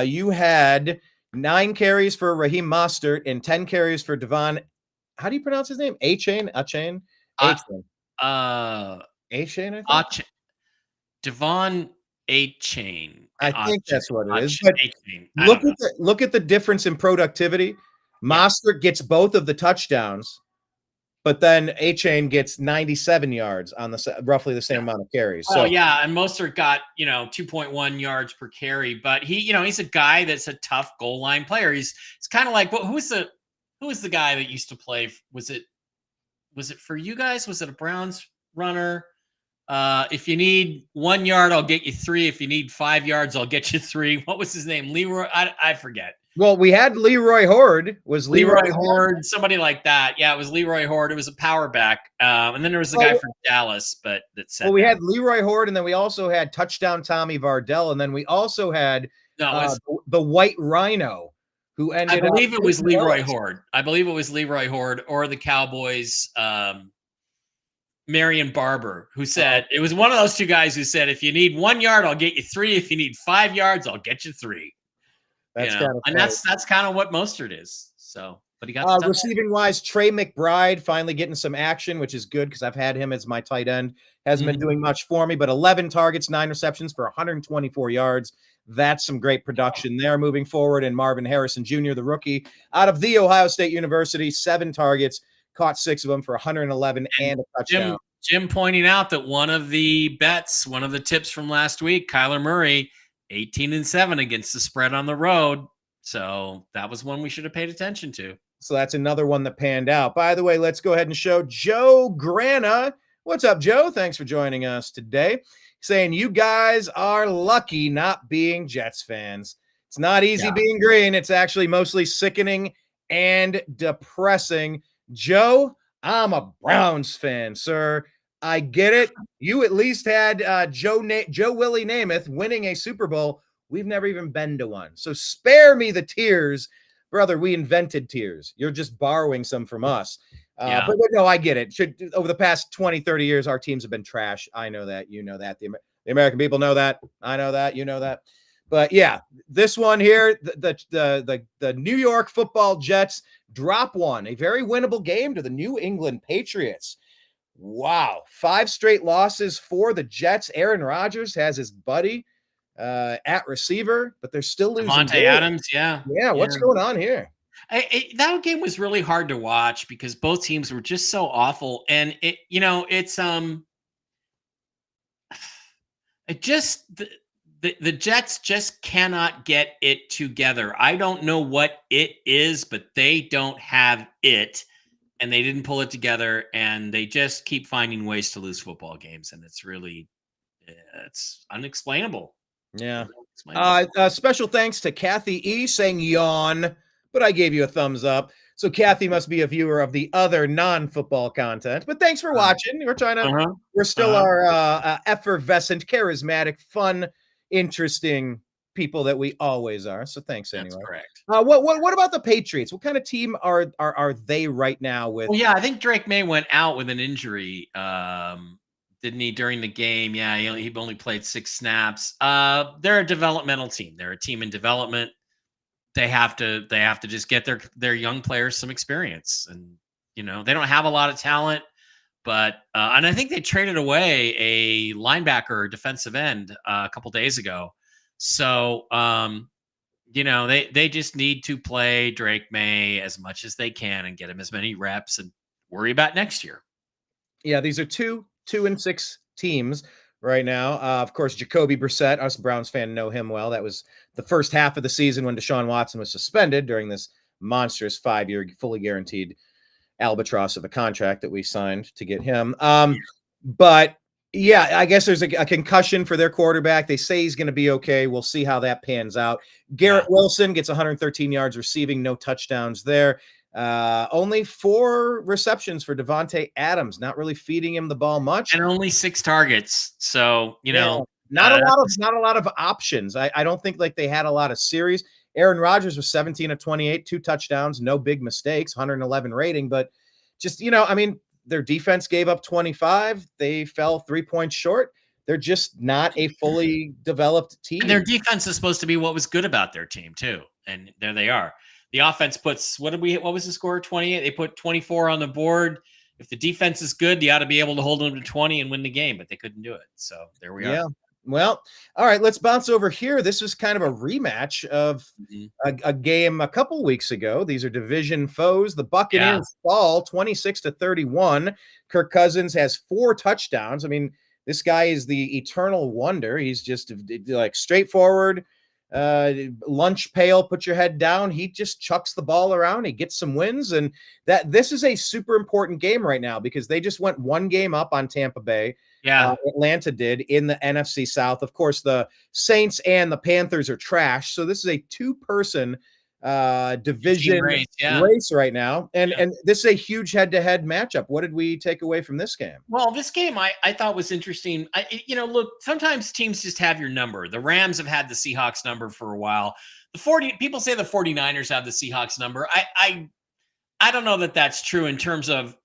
You had 9 carries for Raheem Mostert and 10 carries for Devon. How do you pronounce his name? A-Chain? A-Chain? A-Chain. A-Chain, I think? Devon A-Chain. I think that's what it is. But look at the difference in productivity. Mostert gets both of the touchdowns, but then A-Chain gets 97 yards on roughly the same amount of carries. So and Mostert got 2.1 yards per carry, but he's a guy that's a tough goal line player. It's kind of like who was the guy that used to play? Was it for you guys? Was it a Browns runner? If you need 1 yard, I'll get you 3. If you need 5 yards, I'll get you 3. What was his name? Leroy? I forget. Well, we had Leroy Horde. Was Leroy Horde, somebody like that? Yeah, it was Leroy Horde. It was a power back, and then there was the guy from Dallas, but that said. Well, we had Leroy Horde, and then we also had Touchdown Tommy Vardell, and then we also had the White Rhino, who ended. I believe it was Leroy Horde. I believe it was Leroy Horde, or the Cowboys. Marion Barber, who said it was one of those two guys who said, if you need 1 yard, I'll get you 3. If you need 5 yards, I'll get you 3. That's kind of what Mostert is. So, but he got receiving wise, Trey McBride finally getting some action, which is good because I've had him as my tight end. Hasn't been doing much for me, but 11 targets, 9 receptions for 124 yards. That's some great production there moving forward. And Marvin Harrison Jr., the rookie out of The Ohio State University, 7 targets, caught 6 of them for 111 and a touchdown. Jim pointing out that one of the tips from last week, Kyler Murray, 18-7 against the spread on the road. So that was one we should have paid attention to. So that's another one that panned out. By the way, let's go ahead and show Joe Grana. What's up, Joe? Thanks for joining us today. Saying you guys are lucky not being Jets fans. It's not easy being green. It's actually mostly sickening and depressing. Joe, I'm a Browns fan, sir. I get it. You at least had Joe Willie Namath winning a Super Bowl. We've never even been to one. So spare me the tears. Brother, we invented tears. You're just borrowing some from us. But no, I get it. Over the past 20, 30 years, our teams have been trash. I know that. You know that. The American people know that. I know that. You know that. But yeah, this one here, the New York Football Jets drop one, a very winnable game to the New England Patriots. Wow. 5 straight losses for the Jets. Aaron Rodgers has his buddy at receiver, but they're still losing. Monte Adams, Yeah, what's going on here? That game was really hard to watch because both teams were just so awful. And the Jets just cannot get it together. I don't know what it is, but they don't have it. And they didn't pull it together, and they just keep finding ways to lose football games, and it's really, it's unexplainable. Yeah. Special thanks to Kathy E. saying yawn, but I gave you a thumbs up. So Kathy must be a viewer of the other non-football content. But thanks for watching. We're trying to. We're still our effervescent, charismatic, fun, interesting people that we always are. So thanks anyway. That's correct. What about the Patriots? What kind of team are they right now with? Well, I think Drake May went out with an injury, didn't he, during the game? Yeah, he only played 6 snaps. They're a developmental team. They're a team in development. they have to just get their young players some experience. And they don't have a lot of talent, but and I think they traded away a linebacker, defensive end, a couple days ago. So they just need to play Drake May as much as they can and get him as many reps and worry about next year. Yeah, these are 2-6 teams right now. Of course, Jacoby Brissett, us Browns fan know him well. That was the first half of the season when Deshaun Watson was suspended during this monstrous 5-year fully guaranteed albatross of a contract that we signed to get him. But yeah, I guess there's a concussion for their quarterback. They say he's going to be okay. We'll see how that pans out. Garrett Wilson gets 113 yards receiving, no touchdowns there. Only 4 receptions for Devontae Adams, not really feeding him the ball much, and only 6 targets. So not a lot of options. I don't think like they had a lot of series. Aaron Rodgers was 17 of 28, 2 touchdowns, no big mistakes, 111 rating, but just their defense gave up 25. They fell 3 points short. They're just not a fully developed team. And their defense is supposed to be what was good about their team too, and there they are. The offense puts what was the score? 28. They put 24 on the board. If the defense is good, you ought to be able to hold them to 20 and win the game, but they couldn't do it. So there we are. Yeah. Well, all right, let's bounce over here. This is kind of a rematch of a game a couple weeks ago. These are division foes. The Buccaneers fall 26-31. Kirk Cousins has 4 touchdowns. I mean, this guy is the eternal wonder. He's just like straightforward, lunch pail, put your head down. He just chucks the ball around. He gets some wins, and this is a super important game right now because they just went 1 game up on Tampa Bay. Yeah, Atlanta did in the NFC South. Of course, the Saints and the Panthers are trash. So this is a 2-person division race right now. And this is a huge head-to-head matchup. What did we take away from this game? Well, this game I thought was interesting. Look, sometimes teams just have your number. The Rams have had the Seahawks number for a while. People say the 49ers have the Seahawks number. I don't know that that's true in terms of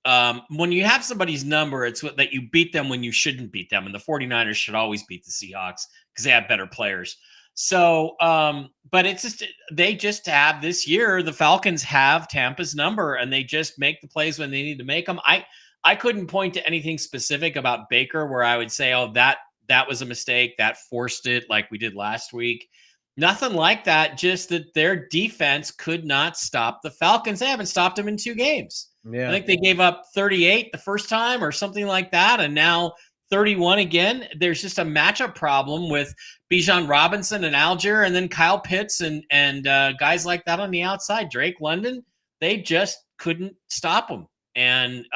when you have somebody's number, it's that you beat them when you shouldn't beat them. And the 49ers should always beat the Seahawks because they have better players. So, but it's just, they just have this year, the Falcons have Tampa's number and they just make the plays when they need to make them. I couldn't point to anything specific about Baker where I would say, oh, that was a mistake that forced it like we did last week. Nothing like that, just that their defense could not stop the Falcons. They haven't stopped them in 2 games. Yeah. I think they gave up 38 the first time or something like that, and now 31 again. There's just a matchup problem with Bijan Robinson and Algier, and then Kyle Pitts and guys like that on the outside. Drake London, they just couldn't stop them, and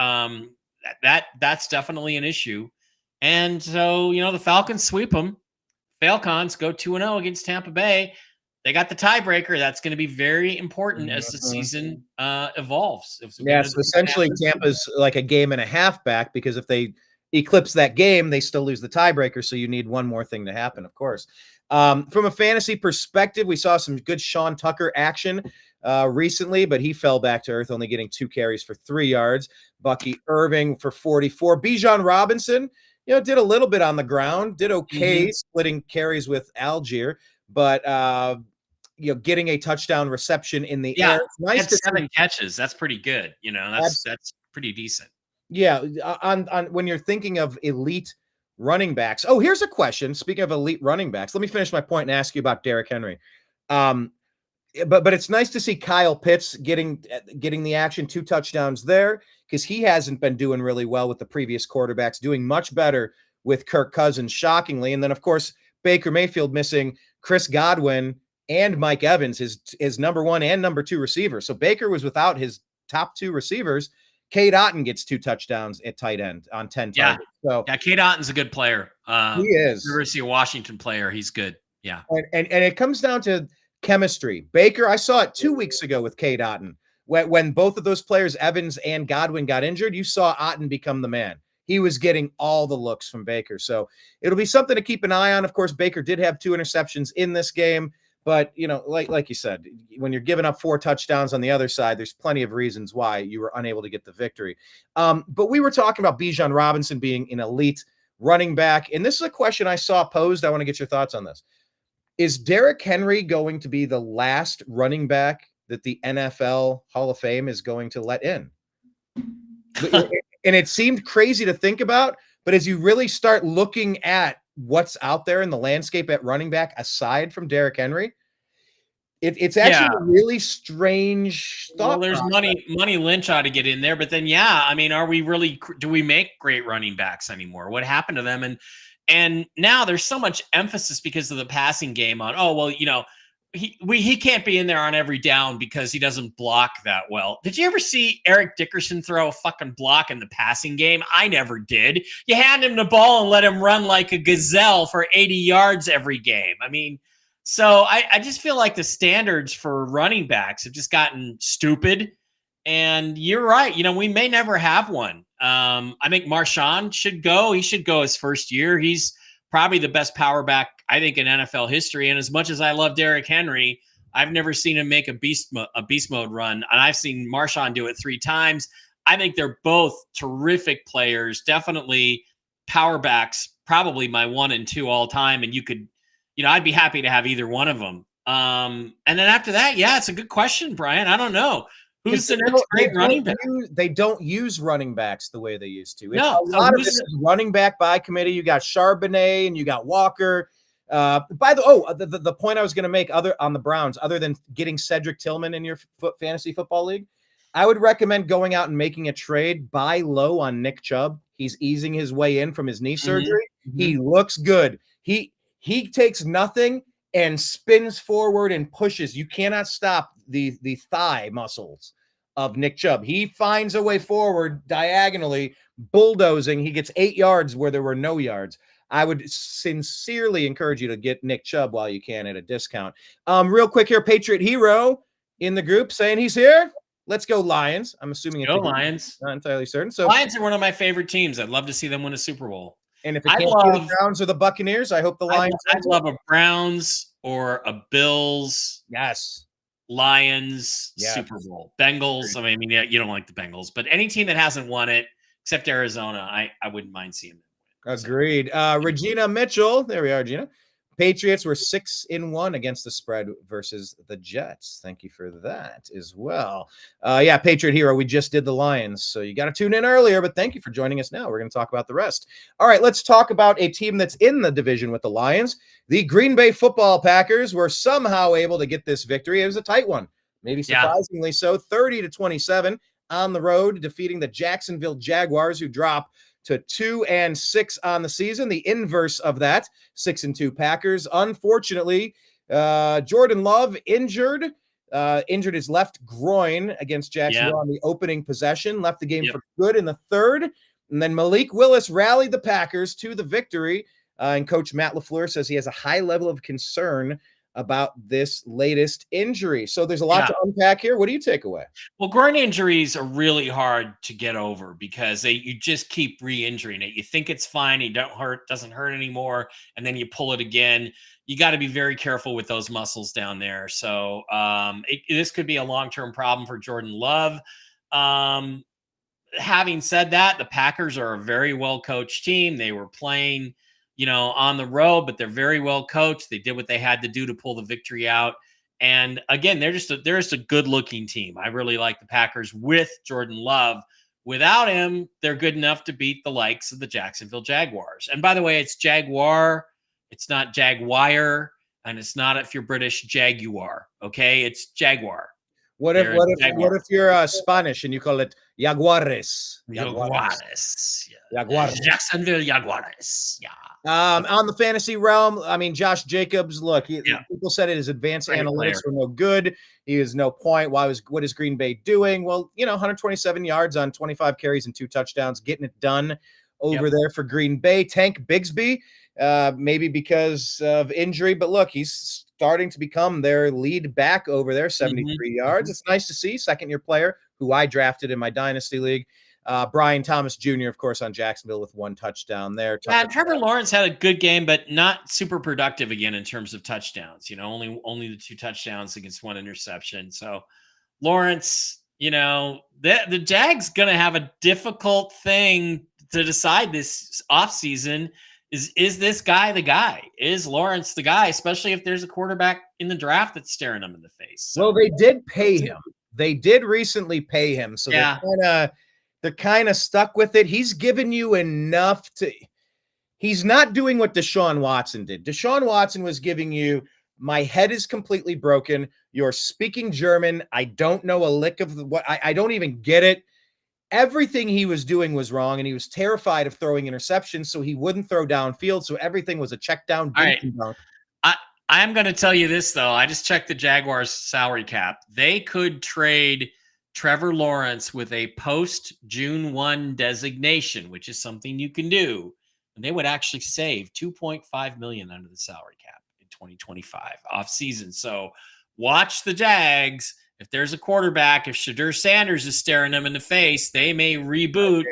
that's definitely an issue. And so the Falcons sweep them. Falcons go 2-0 against Tampa Bay. They got the tiebreaker. That's going to be very important as the season evolves. Yeah, so essentially Tampa's like a game and a half back because if they eclipse that game, they still lose the tiebreaker. So you need one more thing to happen, of course. From a fantasy perspective, we saw some good Sean Tucker action recently, but he fell back to earth, only getting 2 carries for 3 yards. Bucky Irving for 44. Bijan Robinson, did a little bit on the ground, did okay, splitting carries with Algier, but getting a touchdown reception in the air. It's nice to 7 catches. That's pretty good. That's pretty decent. Yeah, on when you're thinking of elite running backs. Oh, here's a question. Speaking of elite running backs, let me finish my point and ask you about Derrick Henry. But it's nice to see Kyle Pitts getting the action, 2 touchdowns there, because he hasn't been doing really well with the previous quarterbacks, doing much better with Kirk Cousins, shockingly. And then, of course, Baker Mayfield missing Chris Godwin and Mike Evans, his number 1 and number 2 receiver. So Baker was without his top 2 receivers. Cade Otton gets 2 touchdowns at tight end on 10 targets. So Cade Otton's a good player. He is. University of Washington player. He's good. Yeah. And it comes down to chemistry. Baker, I saw it 2 weeks ago with Cade Otton. When both of those players, Evans and Godwin, got injured, you saw Otton become the man. He was getting all the looks from Baker. So it'll be something to keep an eye on. Of course, Baker did have 2 interceptions in this game. But, like you said, when you're giving up 4 touchdowns on the other side, there's plenty of reasons why you were unable to get the victory. But we were talking about Bijan Robinson being an elite running back. And this is a question I saw posed. I want to get your thoughts on this. Is Derrick Henry going to be the last running back that the NFL Hall of Fame is going to let in? And it seemed crazy to think about, but as you really start looking at what's out there in the landscape at running back, aside from Derrick Henry, it's actually a really strange thought. Well, there's process. money Lynch ought to get in there, but then I mean, are we really? Do we make great running backs anymore? What happened to them? And now there's so much emphasis because of the passing game on. Oh well, he can't be in there on every down because he doesn't block that well. Did you ever see Eric Dickerson throw a fucking block in the passing game? I never did. You hand him the ball and let him run like a gazelle for 80 yards every game. I mean. So I just feel like the standards for running backs have just gotten stupid. And you're right. We may never have one. I think Marshawn should go. He should go his first year. He's probably the best power back, I think, in NFL history. And as much as I love Derrick Henry, I've never seen him make a beast mode run. And I've seen Marshawn do it 3 times. I think they're both terrific players. Definitely power backs, probably my 1 and 2 all time. And you could, I'd be happy to have either one of them. And then after that, it's a good question, Brian. I don't know. Who's the next great running back? They don't use running backs the way they used to. No, a lot of this is running back by committee. You got Charbonnet and you got Walker. The point I was going to make on the Browns, other than getting Cedric Tillman in your fantasy football league, I would recommend going out and making a trade, buy low on Nick Chubb. He's easing his way in from his knee surgery. Mm-hmm. He looks good. He takes nothing and spins forward and pushes. You cannot stop the thigh muscles of Nick Chubb. He finds a way forward diagonally, bulldozing. He gets 8 yards where there were no yards. I would sincerely encourage you to get Nick Chubb while you can at a discount. Real quick here, Patriot Hero in the group saying he's here. Let's go Lions. I'm assuming it's Lions. Not entirely certain. So Lions are one of my favorite teams. I'd love to see them win a Super Bowl. And if it can't be the Browns or the Buccaneers, I hope the Lions. I'd love a Browns or a Bills. Yes. Lions Super Bowl. Bengals. I mean, you don't like the Bengals, but any team that hasn't won it except Arizona, I wouldn't mind seeing them win. Agreed. Regina Mitchell. There we are, Regina. Patriots were 6-1 against the spread versus the Jets. Thank you for that as well. Patriot Hero, we just did the Lions, so you got to tune in earlier, but thank you for joining us now. We're going to talk about the rest. All right, let's talk about a team that's in the division with the Lions. The Green Bay Football Packers were somehow able to get this victory. It was a tight one, maybe surprisingly so, 30-27 on the road, defeating the Jacksonville Jaguars, who drop to 2-6 on the season. The inverse of that, 6-2 Packers. Unfortunately, Jordan Love injured his left groin against Jacksonville on the opening possession, left the game for good in the third. And then Malik Willis rallied the Packers to the victory. And Coach Matt LaFleur says he has a high level of concern about this latest injury. So there's a lot to unpack here. What do you take away? Well, groin injuries are really hard to get over because you just keep re-injuring it. You think it's fine, it doesn't hurt anymore, and then you pull it again. You got to be very careful with those muscles down there. So this could be a long-term problem for Jordan Love. Having said that, the Packers are a very well-coached team. They were playing on the road, but they're very well coached. They did what they had to do to pull the victory out. And again, they're just a good looking team. I really like the Packers with Jordan Love. Without him, they're good enough to beat the likes of the Jacksonville Jaguars. And by the way, it's Jaguar. It's not Jaguar. And it's not, if you're British, Jaguar. Okay. It's Jaguar. What if you're Spanish and you call it Jaguares? Jaguares. Jacksonville Jaguares. Yeah. On the fantasy realm, I mean, Josh Jacobs, look, people said his advanced analytics were no good. He was no point. What is Green Bay doing? Well, 127 yards on 25 carries and 2 touchdowns, getting it done over there for Green Bay. Tank Bigsby, maybe because of injury, but look, he's starting to become their lead back over there, 73 yards. It's nice to see. Second-year player who I drafted in my Dynasty League. Brian Thomas Jr., of course, on Jacksonville with 1 touchdown there. Trevor Lawrence had a good game, but not super productive again in terms of touchdowns. Only the 2 touchdowns against 1 interception. So Lawrence, the Jags going to have a difficult thing to decide this offseason. Is this guy the guy? Is Lawrence the guy? Especially if there's a quarterback in the draft that's staring him in the face. So, well, they did pay him. They did recently pay him, so they're kind of stuck with it. He's given you enough to. He's not doing what Deshaun Watson did. Deshaun Watson was giving you, my head is completely broken. You're speaking German. I don't know a lick of what I don't even get it. Everything he was doing was wrong, and he was terrified of throwing interceptions, so he wouldn't throw downfield. So everything was a check down. All right. I am going to tell you this, though. I just checked the Jaguars' salary cap. They could trade Trevor Lawrence with a post-June 1 designation, which is something you can do, and they would actually save $2.5 million under the salary cap in 2025 off season. So watch the Jags. If there's a quarterback, if Shadur Sanders is staring them in the face, they may reboot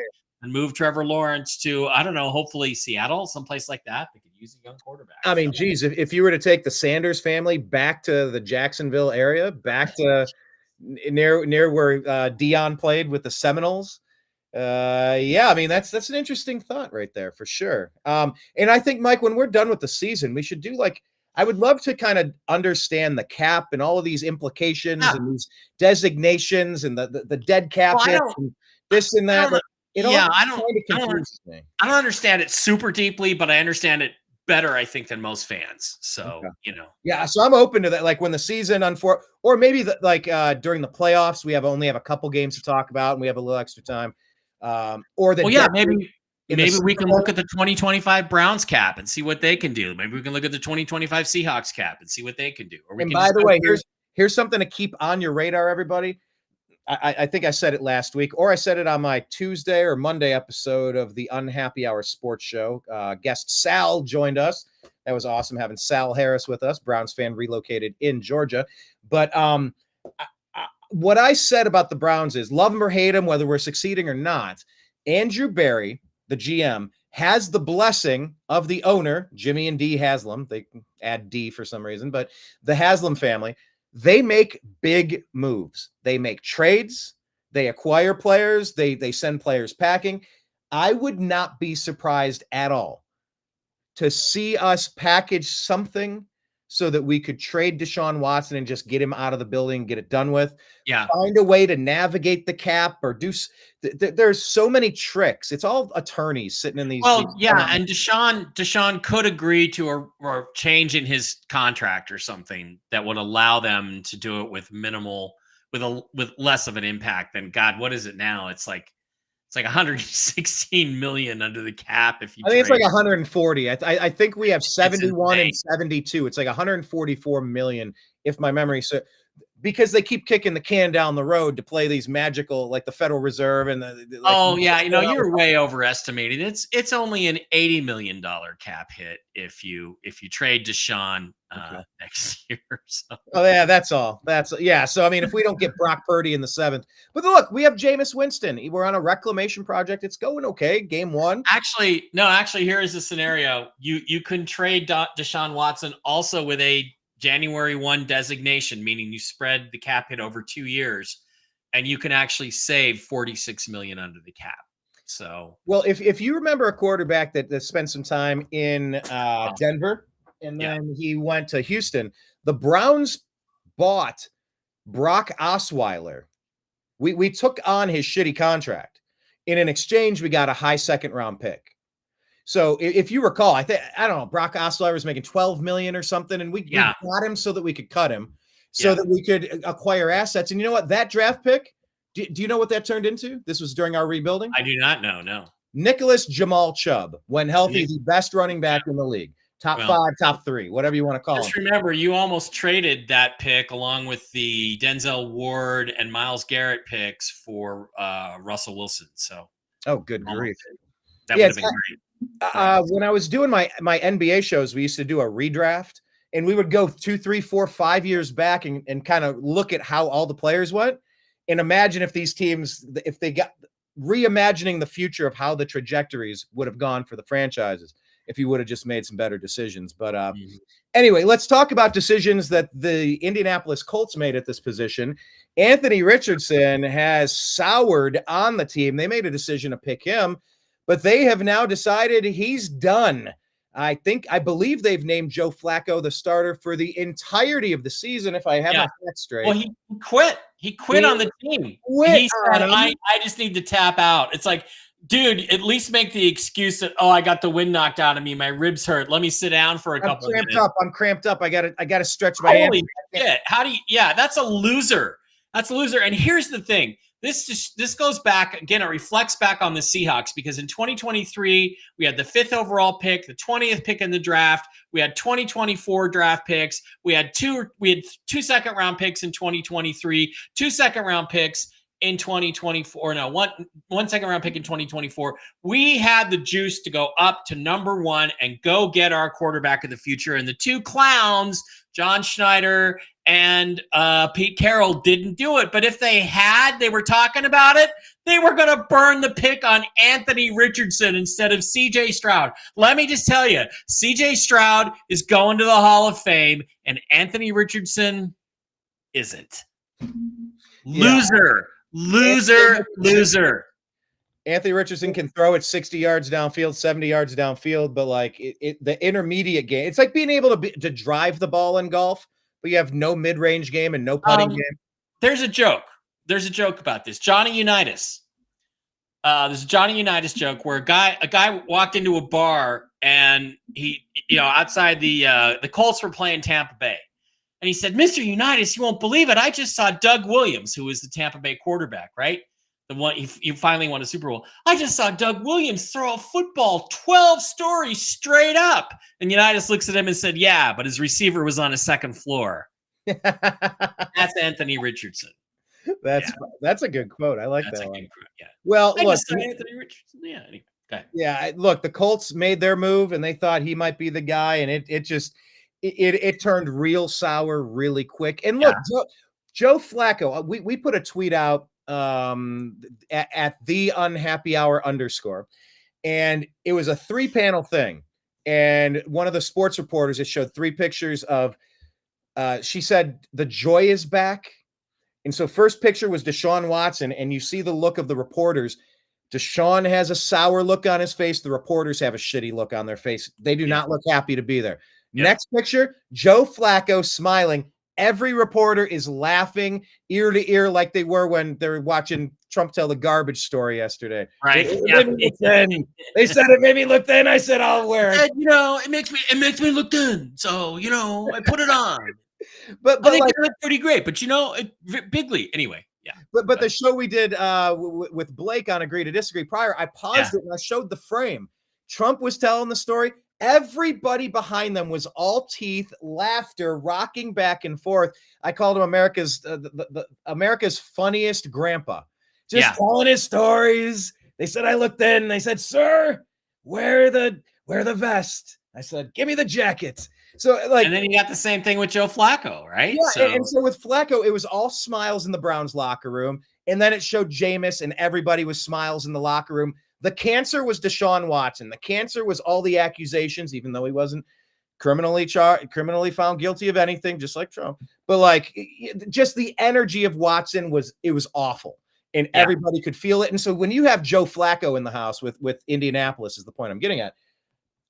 and move Trevor Lawrence to, I don't know, hopefully Seattle, someplace like that. They could use a young quarterback. I mean, geez, if you were to take the Sanders family back to the Jacksonville area, back to near where Dion played with the Seminoles, I mean, that's an interesting thought right there for sure. And I think, Mike, when we're done with the season, we should do I would love to kind of understand the cap and all of these implications and these designations and the dead cap and this and that. I don't understand it super deeply, but I understand it better, I think, than most fans. So, Yeah, so I'm open to that. Like when the season or maybe during the playoffs, we only have a couple games to talk about and we have a little extra time. Maybe we can look at the 2025 Browns cap and see what they can do. Maybe we can look at the 2025 Seahawks cap and see what they can do. And by the way, here's something to keep on your radar, everybody. I think I said it last week, or I said it on my Tuesday or Monday episode of the Unhappy Hour Sports Show. Guest Sal joined us. That was awesome having Sal Harris with us, Browns fan relocated in Georgia. But what I said about the Browns is love them or hate them, whether we're succeeding or not. Andrew Berry, the GM, has the blessing of the owner, Jimmy and Dee Haslam. They add D for some reason, but the Haslam family. They make big moves. They make trades. They acquire players. They send players packing. I would not be surprised at all to see us package something so that we could trade Deshaun Watson and just get him out of the building, get it done with. Yeah. Find a way to navigate the cap or do. There's so many tricks. It's all attorneys sitting in these. Well, and Deshaun could agree to a change in his contract or something that would allow them to do it with minimal, with less of an impact than God. What is it now? It's like 116 million under the cap. I think it's like 140. I think we have 71 and 72. It's like 144 million, if my memory serves. Because they keep kicking the can down the road to play these magical, like the Federal Reserve and you're way overestimating. It's only an $80 million cap hit if you trade Deshaun next year. So. Oh yeah, that's all. So I mean, if we don't get Brock Purdy in the 7th, but look, we have Jameis Winston. We're on a reclamation project. It's going okay. Game 1. Actually, here is the scenario. You can trade Deshaun Watson also with a January 1 designation, meaning you spread the cap hit over 2 years, and you can actually save $46 million under the cap. So, well, if you remember a quarterback that spent some time in Denver, and then he went to Houston, the Browns bought Brock Osweiler. We took on his shitty contract. In an exchange, we got a high 2nd round pick. So if you recall, I don't know, Brock Osweiler was making $12 million or something, and we got him so that we could cut him, so that we could acquire assets. And you know what? That draft pick, do you know what that turned into? This was during our rebuilding. I do not know. No. Nicholas Jamal Chubb, when healthy, the best running back in the league. Top 5, top 3, whatever you want to call him. Just remember, you almost traded that pick along with the Denzel Ward and Myles Garrett picks for Russell Wilson. So, good grief. That would have been great. When I was doing my NBA shows, we used to do a redraft, and we would go 2, 3, 4, 5 years back and kind of look at how all the players went and imagine if these teams, if they got reimagining the future of how the trajectories would have gone for the franchises if you would have just made some better decisions. But anyway, let's talk about decisions that the Indianapolis Colts made at this position. Anthony Richardson has soured on the team. They made a decision to pick him, but they have now decided he's done. I believe they've named Joe Flacco the starter for the entirety of the season, if I have my facts straight. Well, he quit. He quit on the team. He said, I just need to tap out. It's like, dude, at least make the excuse that, I got the wind knocked out of me. My ribs hurt. Let me sit down for a couple of minutes. I'm cramped up. I gotta stretch my hand. How do you, that's a loser. That's a loser. And here's the thing. This goes back again. It reflects back on the Seahawks because in 2023 we had the 5th overall pick, the 20th pick in the draft. We had 2024 draft picks. We had two second round picks in 2023, 2 second round picks in 2024. No, one second round pick in 2024. We had the juice to go up to number 1 and go get our quarterback of the future. And the two clowns, John Schneider and Pete Carroll, didn't do it. But if they were talking about it, they were going to burn the pick on Anthony Richardson instead of CJ Stroud. Let me just tell you, CJ Stroud is going to the Hall of Fame and Anthony Richardson isn't. Loser. Anthony Richardson can throw it 60 yards downfield, 70 yards downfield, but like the intermediate game, it's like being able to drive the ball in golf, but you have no mid-range game and no putting game. There's a joke. There's a joke about this. Johnny Unitas. There's a Johnny Unitas joke where a guy walked into a bar and he, outside the Colts were playing Tampa Bay. And he said, Mr. Unitas, you won't believe it. I just saw Doug Williams, who is the Tampa Bay quarterback, right? The one he finally won a Super Bowl. I just saw Doug Williams throw a football 12 stories straight up. And Unitas looks at him and said, yeah, but his receiver was on a second floor. That's Anthony Richardson. That's a good quote. I like that one. Quote, yeah. Well, look, Anthony Richardson. Yeah. Anyway, go ahead. Yeah. Look, the Colts made their move and they thought he might be the guy. And it turned real sour really quick. And look, Joe Flacco, we put a tweet out at the unhappy hour _. And it was a 3-panel thing. And one of the sports reporters, it showed 3 pictures of, she said, the joy is back. And so first picture was Deshaun Watson. And you see the look of the reporters. Deshaun has a sour look on his face. The reporters have a shitty look on their face. They do not look happy to be there. Next picture, Joe Flacco smiling. Every reporter is laughing ear to ear like they were when they were watching Trump tell the garbage story yesterday. Right. They said it made me look thin. I said, I'll wear it. It makes me look thin. So, I put it on. but I think it looked pretty great. But, bigly. Anyway. Yeah. But the show we did with Blake on Agree to Disagree prior, I paused it and I showed the frame. Trump was telling the story. Everybody behind them was all teeth, laughter, rocking back and forth. I called him America's America's funniest grandpa, just telling his stories. They said I looked thin. They said, "Sir, wear the vest." I said, "Give me the jacket." So and then you got the same thing with Joe Flacco, right? Yeah, and so with Flacco, it was all smiles in the Browns locker room, and then it showed Jameis, and everybody was smiles in the locker room. The cancer was Deshaun Watson. The cancer was all the accusations, even though he wasn't criminally found guilty of anything, just like Trump. But just the energy of Watson was awful, and everybody could feel it. And so when you have Joe Flacco in the house with Indianapolis, is the point I'm getting at.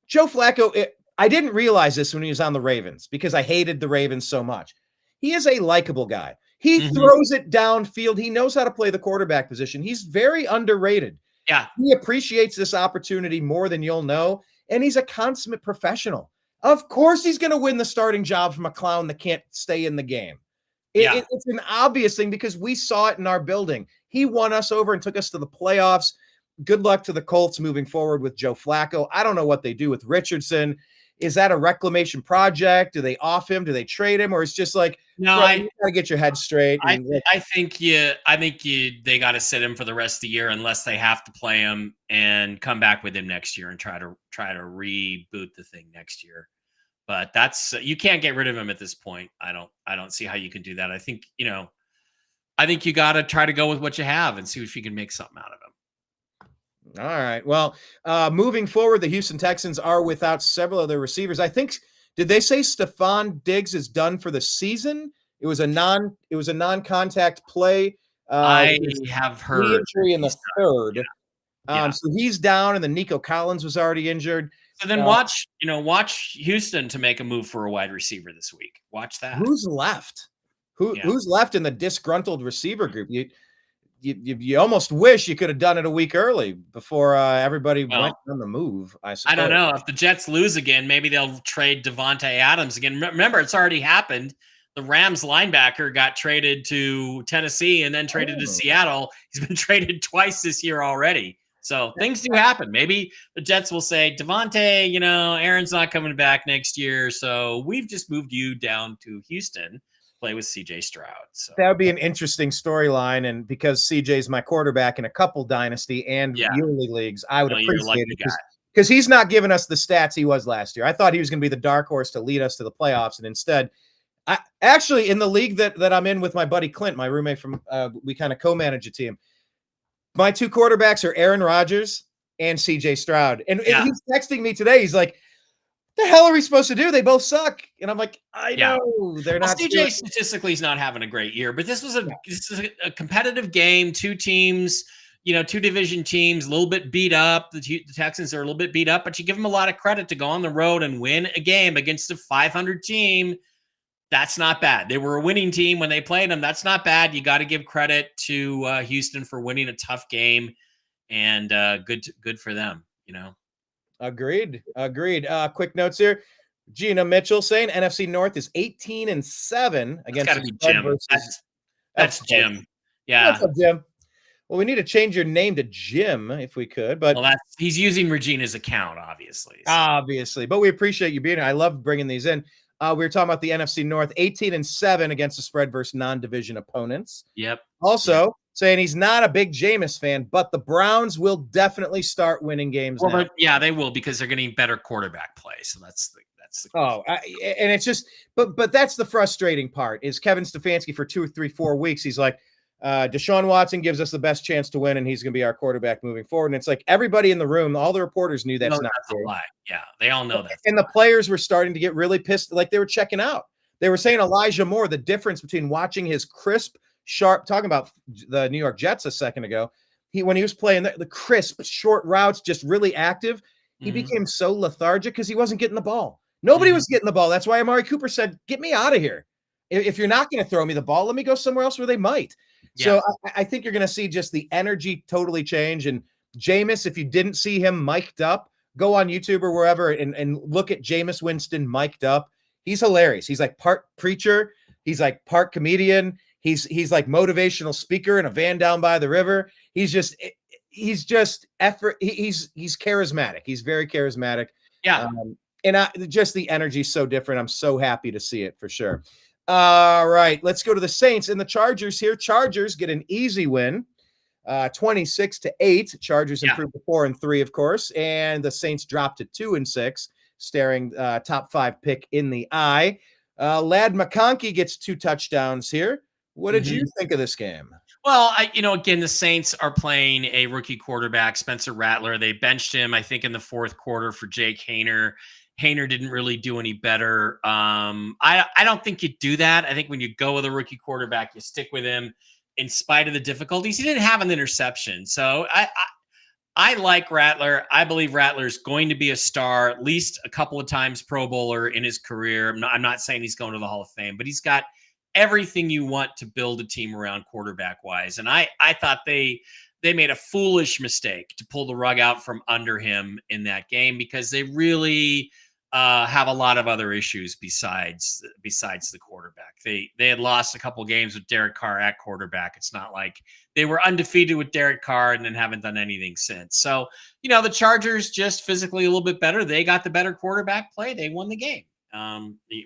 Joe Flacco, I didn't realize this when he was on the Ravens because I hated the Ravens so much. He is a likable guy. He throws it downfield. He knows how to play the quarterback position. He's very underrated. Yeah. He appreciates this opportunity more than you'll know. And he's a consummate professional. Of course, he's going to win the starting job from a clown that can't stay in the game. It's an obvious thing because we saw it in our building. He won us over and took us to the playoffs. Good luck to the Colts moving forward with Joe Flacco. I don't know what they do with Richardson. Is that a reclamation project? Do they off him? Do they trade him? Or it's just like, no, you gotta get your head straight. I think they got to sit him for the rest of the year unless they have to play him and come back with him next year and try to reboot the thing next year. But you can't get rid of him at this point. I don't see how you can do that. I think you got to try to go with what you have and see if you can make something out of him. All right. Well, moving forward, the Houston Texans are without several of their receivers. I think, did they say Stephon Diggs is done for the season? It was a non-contact play. I have heard injury in the third. So he's down, and then Nico Collins was already injured. So then watch Houston to make a move for a wide receiver this week. Watch that. Who's left? Who's left in the disgruntled receiver group? You almost wish you could have done it a week early before everybody went on the move. I suppose. I don't know if the Jets lose again. Maybe they'll trade Devontae Adams again. Remember, it's already happened. The Rams linebacker got traded to Tennessee and then traded to Seattle. He's been traded twice this year already. So things do happen. Maybe the Jets will say, Devontae, Aaron's not coming back next year. So we've just moved you down to Houston, play with CJ Stroud. So that would be an interesting storyline. And because CJ's my quarterback in a couple dynasty and yearly leagues, I would appreciate it because he's not giving us the stats he was last year. I thought he was going to be the dark horse to lead us to the playoffs. And instead, I actually, in the league that I'm in with my buddy Clint, my roommate from, we kind of co-manage a team. My two quarterbacks are Aaron Rodgers and CJ Stroud. And he's texting me today. He's like, the hell are we supposed to do? They both suck. And I'm like, I know they're not. CJ statistically is not having a great year, but this is a competitive game. Two teams, two division teams, a little bit beat up. The Texans are a little bit beat up, but you give them a lot of credit to go on the road and win a game against a 500 team. That's not bad. They were a winning team when they played them. That's not bad. You got to give credit to Houston for winning a tough game, and good for them. Agreed. Quick notes here. Gina Mitchell saying NFC North is 18-7 against. Got to be Jim. That's Jim. Yeah. What's up, Jim? Well, we need to change your name to Jim if we could, but he's using Regina's account, obviously. So. Obviously, but we appreciate you being here. I love bringing these in. We were talking about the NFC North, 18-7 against the spread versus non-division opponents. Yep. Also saying he's not a big Jameis fan, but the Browns will definitely start winning games. Well, they will because they're getting better quarterback play. So that's the. And it's just, but that's the frustrating part is Kevin Stefanski for 2 or 3, 4 weeks. He's like, Deshaun Watson gives us the best chance to win, and he's going to be our quarterback moving forward. And it's like everybody in the room, all the reporters knew that's not true. A lie. Yeah, they all know that. And the players were starting to get really pissed, like they were checking out. They were saying Elijah Moore, the difference between watching his crisp, sharp, talking about the New York Jets a second ago, when he was playing the crisp, short routes, just really active, he became so lethargic because he wasn't getting the ball. Nobody was getting the ball. That's why Amari Cooper said, get me out of here. If you're not going to throw me the ball, let me go somewhere else where they might. Yeah. So I think you're going to see just the energy totally change. And Jameis, if you didn't see him mic'd up, go on YouTube or wherever and look at Jameis Winston mic'd up. He's hilarious. He's like part preacher. He's like part comedian. He's like motivational speaker in a van down by the river. He's just effort. He's charismatic. He's very charismatic. Yeah. Just the energy is so different. I'm so happy to see it for sure. All right, let's go to the Saints and the Chargers here. Chargers get an easy win, 26-8. Chargers improved to 4-3, of course, and the Saints dropped to 2-6, staring top 5 pick in the eye. Lad McConkey gets 2 touchdowns here. What did you think of this game? Well, again, the Saints are playing a rookie quarterback, Spencer Rattler. They benched him, I think, in the 4th quarter for Jake Haener. Haener didn't really do any better. I don't think you do that. I think when you go with a rookie quarterback, you stick with him in spite of the difficulties. He didn't have an interception. So I like Rattler. I believe Rattler's going to be a star, at least a couple of times Pro Bowler in his career. I'm not saying he's going to the Hall of Fame, but he's got everything you want to build a team around quarterback-wise. And I thought they made a foolish mistake to pull the rug out from under him in that game because they really have a lot of other issues besides the quarterback. They had lost a couple games with Derek Carr at quarterback. It's not like they were undefeated with Derek Carr and then haven't done anything since. So, the Chargers just physically a little bit better. They got the better quarterback play. They won the game.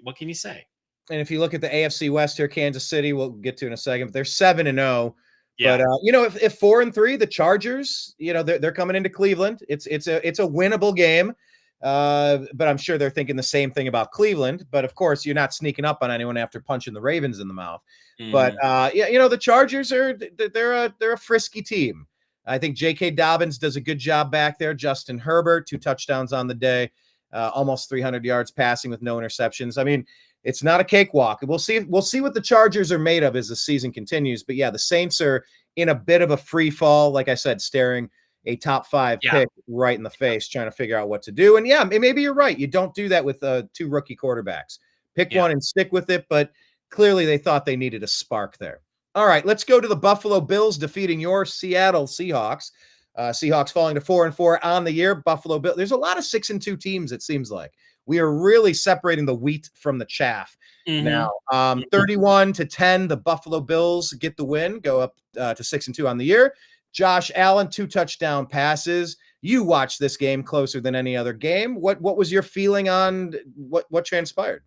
What can you say? And if you look at the AFC West here, Kansas City, we'll get to in a second, but they're 7-0. Yeah. But if 4-3, the Chargers, they're coming into Cleveland. It's a winnable game. But I'm sure they're thinking the same thing about Cleveland. But of course, you're not sneaking up on anyone after punching the Ravens in the mouth. But the Chargers they're a frisky team. I think J.K. Dobbins does a good job back there. Justin Herbert, 2 touchdowns on the day, almost 300 yards passing with no interceptions. I mean, it's not a cakewalk. We'll see what the Chargers are made of as the season continues. But yeah, the Saints are in a bit of a free fall, like I said, staring a top 5 Yeah. pick right in the face, trying to figure out what to do. And yeah, maybe you're right. You don't do that with 2 rookie quarterbacks. Pick one and stick with it. But clearly they thought they needed a spark there. All right, let's go to the Buffalo Bills defeating your Seattle Seahawks. Seahawks falling to 4-4 on the year. Buffalo Bills. There's a lot of 6-2 teams, it seems like. We are really separating the wheat from the chaff now. 31-10, the Buffalo Bills get the win, go up to 6-2 on the year. Josh Allen, 2 touchdown passes. You watched this game closer than any other game. What was your feeling on what transpired?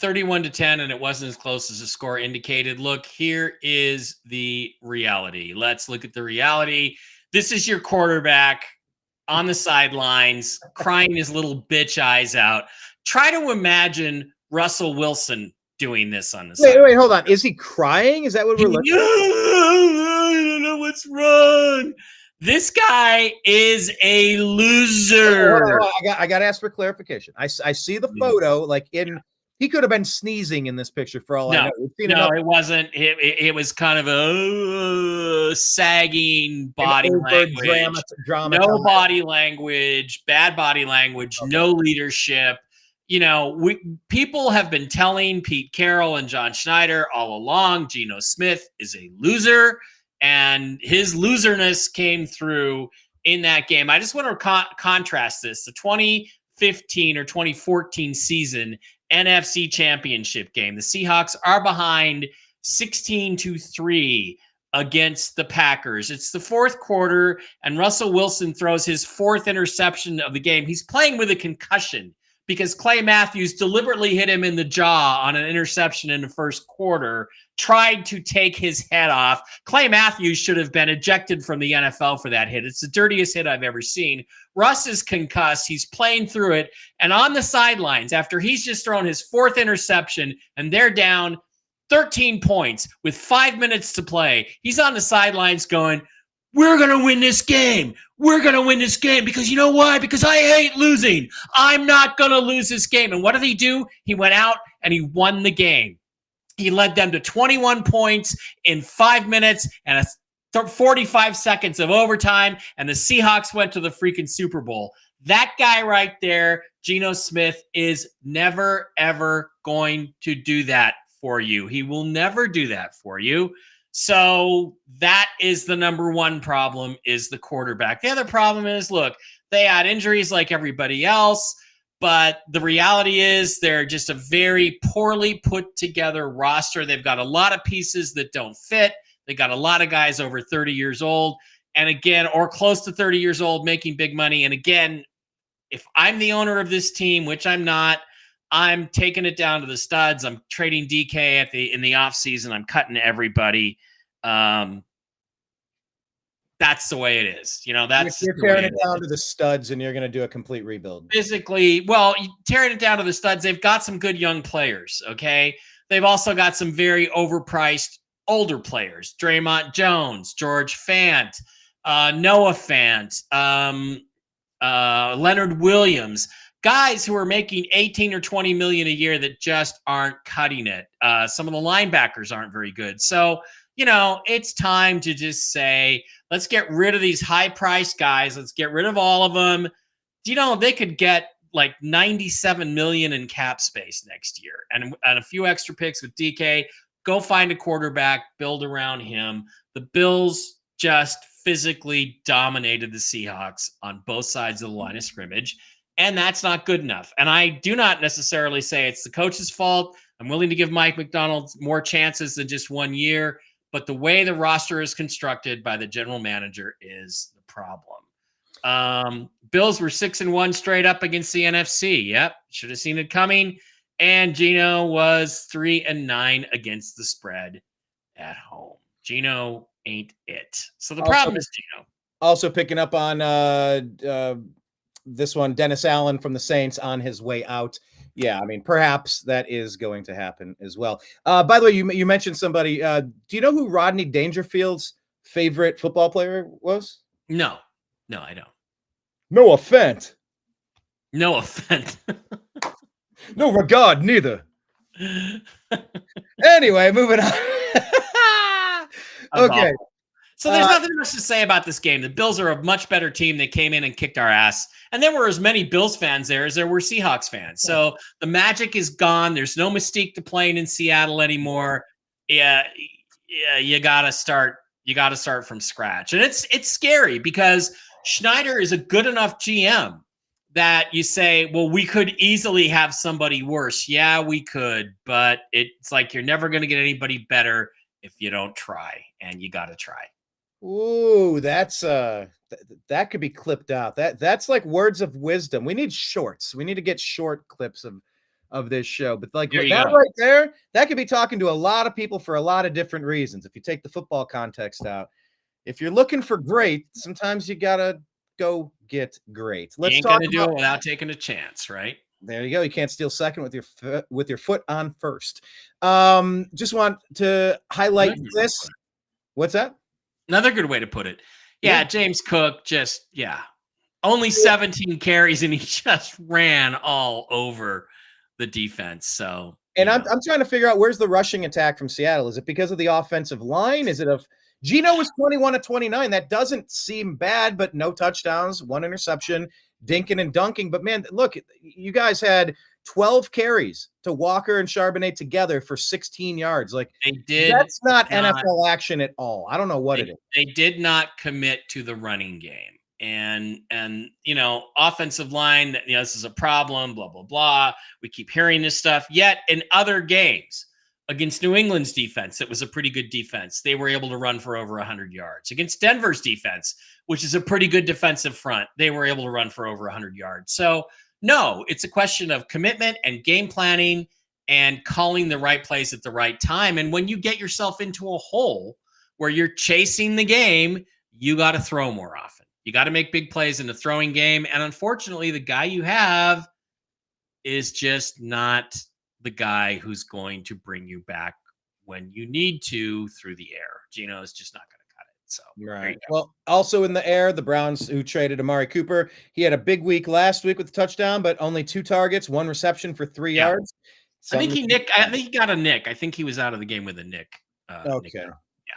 31-10, and it wasn't as close as the score indicated. Look, here is the reality. Let's look at the reality. This is your quarterback on the sidelines, crying his little bitch eyes out. Try to imagine Russell Wilson doing this on the side. Wait, hold on. Is he crying? Is that what we're looking at? I don't know what's wrong. This guy is a loser. I got to ask for clarification. I see the photo, like he could have been sneezing in this picture for all I know. It wasn't. It was kind of a sagging body language. No body language, bad body language, no leadership. People have been telling Pete Carroll and John Schneider all along, Geno Smith is a loser, and his loserness came through in that game. I just want to contrast this. The 2015 or 2014 season NFC Championship game. The Seahawks are behind 16-3 against the Packers. It's the 4th quarter, and Russell Wilson throws his 4th interception of the game. He's playing with a concussion because Clay Matthews deliberately hit him in the jaw on an interception in the 1st quarter, tried to take his head off. Clay Matthews should have been ejected from the NFL for that hit. It's the dirtiest hit I've ever seen. Russ is concussed. He's playing through it. And on the sidelines, after he's just thrown his 4th interception and they're down 13 points with 5 minutes to play, he's on the sidelines going, we're going to win this game. We're going to win this game because you know why? Because I hate losing. I'm not going to lose this game. And what did he do? He went out and he won the game. He led them to 21 points in 5 minutes and 45 seconds of overtime, and the Seahawks went to the freaking Super Bowl. That guy right there, Geno Smith, is never, ever going to do that for you. He will never do that for you. So that is the number one problem, is the quarterback. The other problem is, look, they had injuries like everybody else, but the reality is they're just a very poorly put together roster. They've got a lot of pieces that don't fit. They got a lot of guys over 30 years old, and again, or close to 30 years old, making big money. And again, if I'm the owner of this team, which I'm not, I'm taking it down to the studs. I'm trading DK in the offseason. I'm cutting everybody. That's the way it is. That's you're tearing it down to the studs, and you're going to do a complete rebuild. Physically, tearing it down to the studs. They've got some good young players. Okay, they've also got some very overpriced older players: Draymond Jones, George Fant, Noah Fant, Leonard Williams. Guys who are making 18 or 20 million a year that just aren't cutting it. Some of the linebackers aren't very good. So, it's time to just say, let's get rid of these high-priced guys. Let's get rid of all of them. They could get like 97 million in cap space next year and a few extra picks with DK. Go find a quarterback, build around him. The Bills just physically dominated the Seahawks on both sides of the line of scrimmage. And that's not good enough. And I do not necessarily say it's the coach's fault. I'm willing to give Mike McDonald more chances than just 1 year. But the way the roster is constructed by the general manager is the problem. Bills were 6-1 straight up against the NFC. Yep, should have seen it coming. And Geno was 3-9 against the spread at home. Geno ain't it. So the problem is Geno. Also picking up on this one, Dennis Allen from the Saints on his way out. Yeah, I mean, perhaps that is going to happen as well. By the way, you mentioned somebody. Do you know who Rodney Dangerfield's favorite football player was? No, I don't. No offense. No offense. No regard, neither. Anyway, moving on. Okay. So there's nothing much to say about this game. The Bills are a much better team. They came in and kicked our ass. And there were as many Bills fans there as there were Seahawks fans. So the magic is gone. There's no mystique to playing in Seattle anymore. Yeah, you gotta start. You gotta start from scratch. And it's scary because Schneider is a good enough GM that you say, well, we could easily have somebody worse. Yeah, we could, but it's like you're never going to get anybody better if you don't try, and you got to try. Ooh, that's that could be clipped out. That's like words of wisdom. We need shorts. We need to get short clips of this show. But like that right there, that could be talking to a lot of people for a lot of different reasons. If you take the football context out, if you're looking for great, sometimes you gotta go get great. Let's talk about, do it without taking a chance, right? There you go. You can't steal second with your foot on first. Just want to highlight this. What's that? Another good way to put it. Yeah, James Cook only 17 carries and he just ran all over the defense. So, and I'm trying to figure out where's the rushing attack from Seattle. Is it because of the offensive line? Is it Geno was 21 of 29. That doesn't seem bad, but no touchdowns, one interception, dinking and dunking. But man, look, you guys had 12 carries to Walker and Charbonnet together for 16 yards. Like they did. That's not NFL action at all. I don't know what it is. They did not commit to the running game. And offensive line, this is a problem, blah, blah, blah. We keep hearing this stuff. Yet in other games, against New England's defense, it was a pretty good defense. They were able to run for over 100 yards. Against Denver's defense, which is a pretty good defensive front, they were able to run for over 100 yards. So, no, it's a question of commitment and game planning and calling the right plays at the right time. And when you get yourself into a hole where you're chasing the game, you got to throw more often. You got to make big plays in the throwing game. And unfortunately, the guy you have is just not the guy who's going to bring you back when you need to through the air. Geno is just not going to cut it. So, right. Well, also in the air, the Browns who traded Amari Cooper, he had a big week last week with the touchdown, but only 2 targets, 1 reception for 3 yards. I think he got a nick. I think he was out of the game with a nick. Okay. Nick.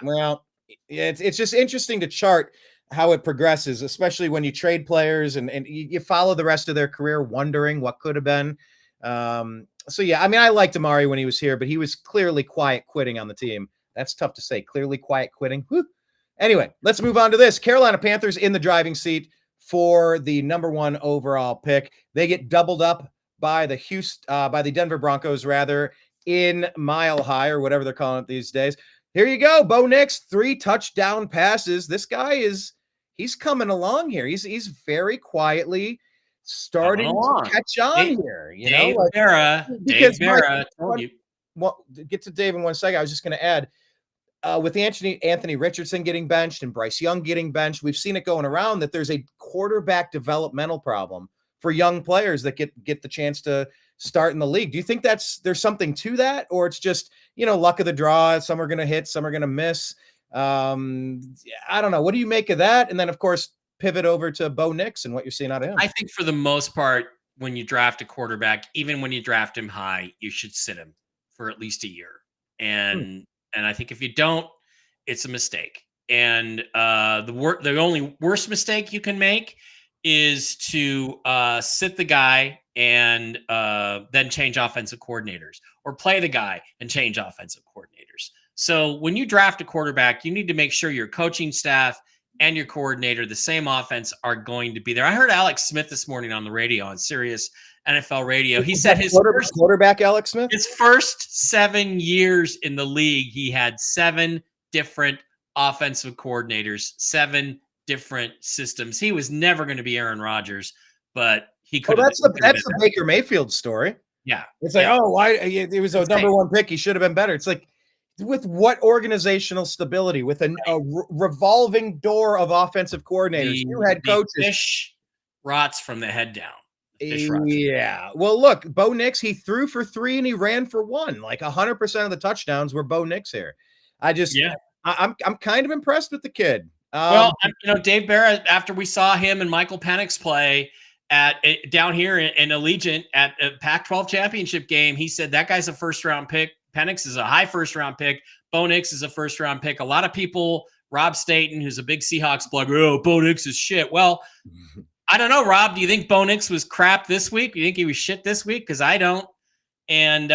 Well, it's just interesting to chart how it progresses, especially when you trade players and you follow the rest of their career wondering what could have been. So, yeah, I mean, I liked Amari when he was here, but he was clearly quiet quitting on the team. That's tough to say. Clearly quiet quitting. Whew. Anyway, let's move on to this. Carolina Panthers in the driving seat for the #1 overall pick. They get doubled up by the Denver Broncos, rather, in Mile High or whatever they're calling it these days. Here you go, Bo Nix, 3 touchdown passes. This guy he's coming along here. He's very quietly starting to catch on here. Dave Bara told you. Well, get to Dave in one second. I was just going to add, with Anthony Richardson getting benched and Bryce Young getting benched, we've seen it going around that there's a quarterback developmental problem for young players that get the chance to start in the league. Do you think there's something to that, or it's just, luck of the draw? Some are going to hit, some are going to miss. I don't know. What do you make of that? And then, of course, pivot over to Bo Nix and what you're seeing out of him. I think for the most part, when you draft a quarterback, even when you draft him high, you should sit him for at least a year. And I think if you don't, it's a mistake. And the only worst mistake you can make is to sit the guy and then change offensive coordinators, or play the guy and change offensive coordinators. So when you draft a quarterback, you need to make sure your coaching staff and your coordinator, the same offense, are going to be there. I heard Alex Smith this morning on the radio, on Sirius NFL radio. He said his quarterback, Alex Smith, his first 7 years in the league, he had 7 different offensive coordinators, 7 different systems. He was never going to be Aaron Rodgers, but he could. That's the Baker Mayfield story. Yeah, it's like, why it was a #1 pick? He should have been better. It's like, with what organizational stability, with a revolving door of offensive coordinators, new head coaches. Fish rots from the head down. Yeah. Well, look, Bo Nix, he threw for 3 and he ran for 1. Like 100% of the touchdowns were Bo Nix here. I'm kind of impressed with the kid. Dave Bara, after we saw him and Michael Penix play down here in Allegiant at a Pac-12 championship game, he said that guy's a first-round pick. Penix is a high first-round pick. Bo Nix is a first-round pick. A lot of people Rob Staten, who's a big Seahawks blogger. Oh, Bo Nix is shit. Well, I don't know, Rob. Do you think Bo Nix was crap this week? Do you think he was shit this week? Because I don't. And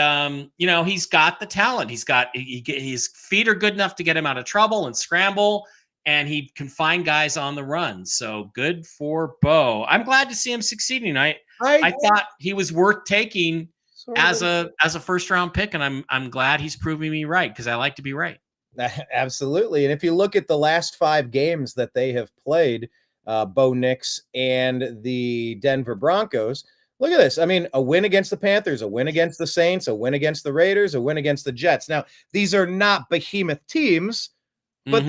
he's got the talent. His feet are good enough to get him out of trouble and scramble, and he can find guys on the run. So good for Bo. I'm glad to see him succeeding. I thought he was worth taking as a first round pick, and I'm glad he's proving me right, because I like to be right. Absolutely. And if you look at the last 5 games that they have played, Bo Nix and the Denver Broncos, look at this. I mean, a win against the Panthers, a win against the Saints, a win against the Raiders, a win against the Jets. Now, these are not behemoth teams, but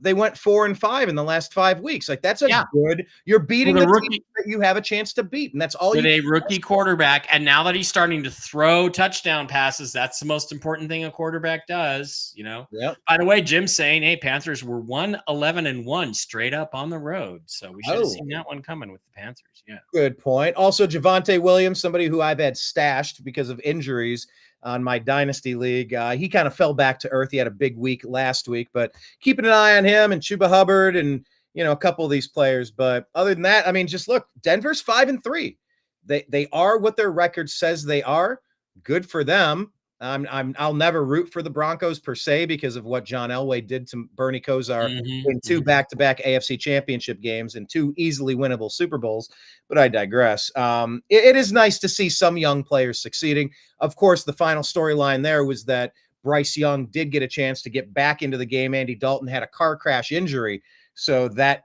they went 4-5 in the last 5 weeks. Like, that's good. You're beating the rookie that you have a chance to beat, and that's all you. With a rookie quarterback, and now that he's starting to throw touchdown passes, that's the most important thing a quarterback does. Yep. By the way, Jim's saying, "Hey, Panthers were 1-11-1 straight up on the road, so we should have seen that one coming with the Panthers." Yeah, good point. Also, Javonte Williams, somebody who I've had stashed because of injuries on my dynasty league. He kind of fell back to earth. He had a big week last week, but keeping an eye on him and Chuba Hubbard and, a couple of these players. But other than that, I mean, just look, Denver's 5-3. They are what their record says they are. Good for them. I'll never root for the Broncos per se because of what John Elway did to Bernie Kosar in 2 back-to-back AFC championship games and 2 easily winnable Super Bowls, but I digress. It is nice to see some young players succeeding. Of course, the final storyline there was that Bryce Young did get a chance to get back into the game. Andy Dalton had a car crash injury, so that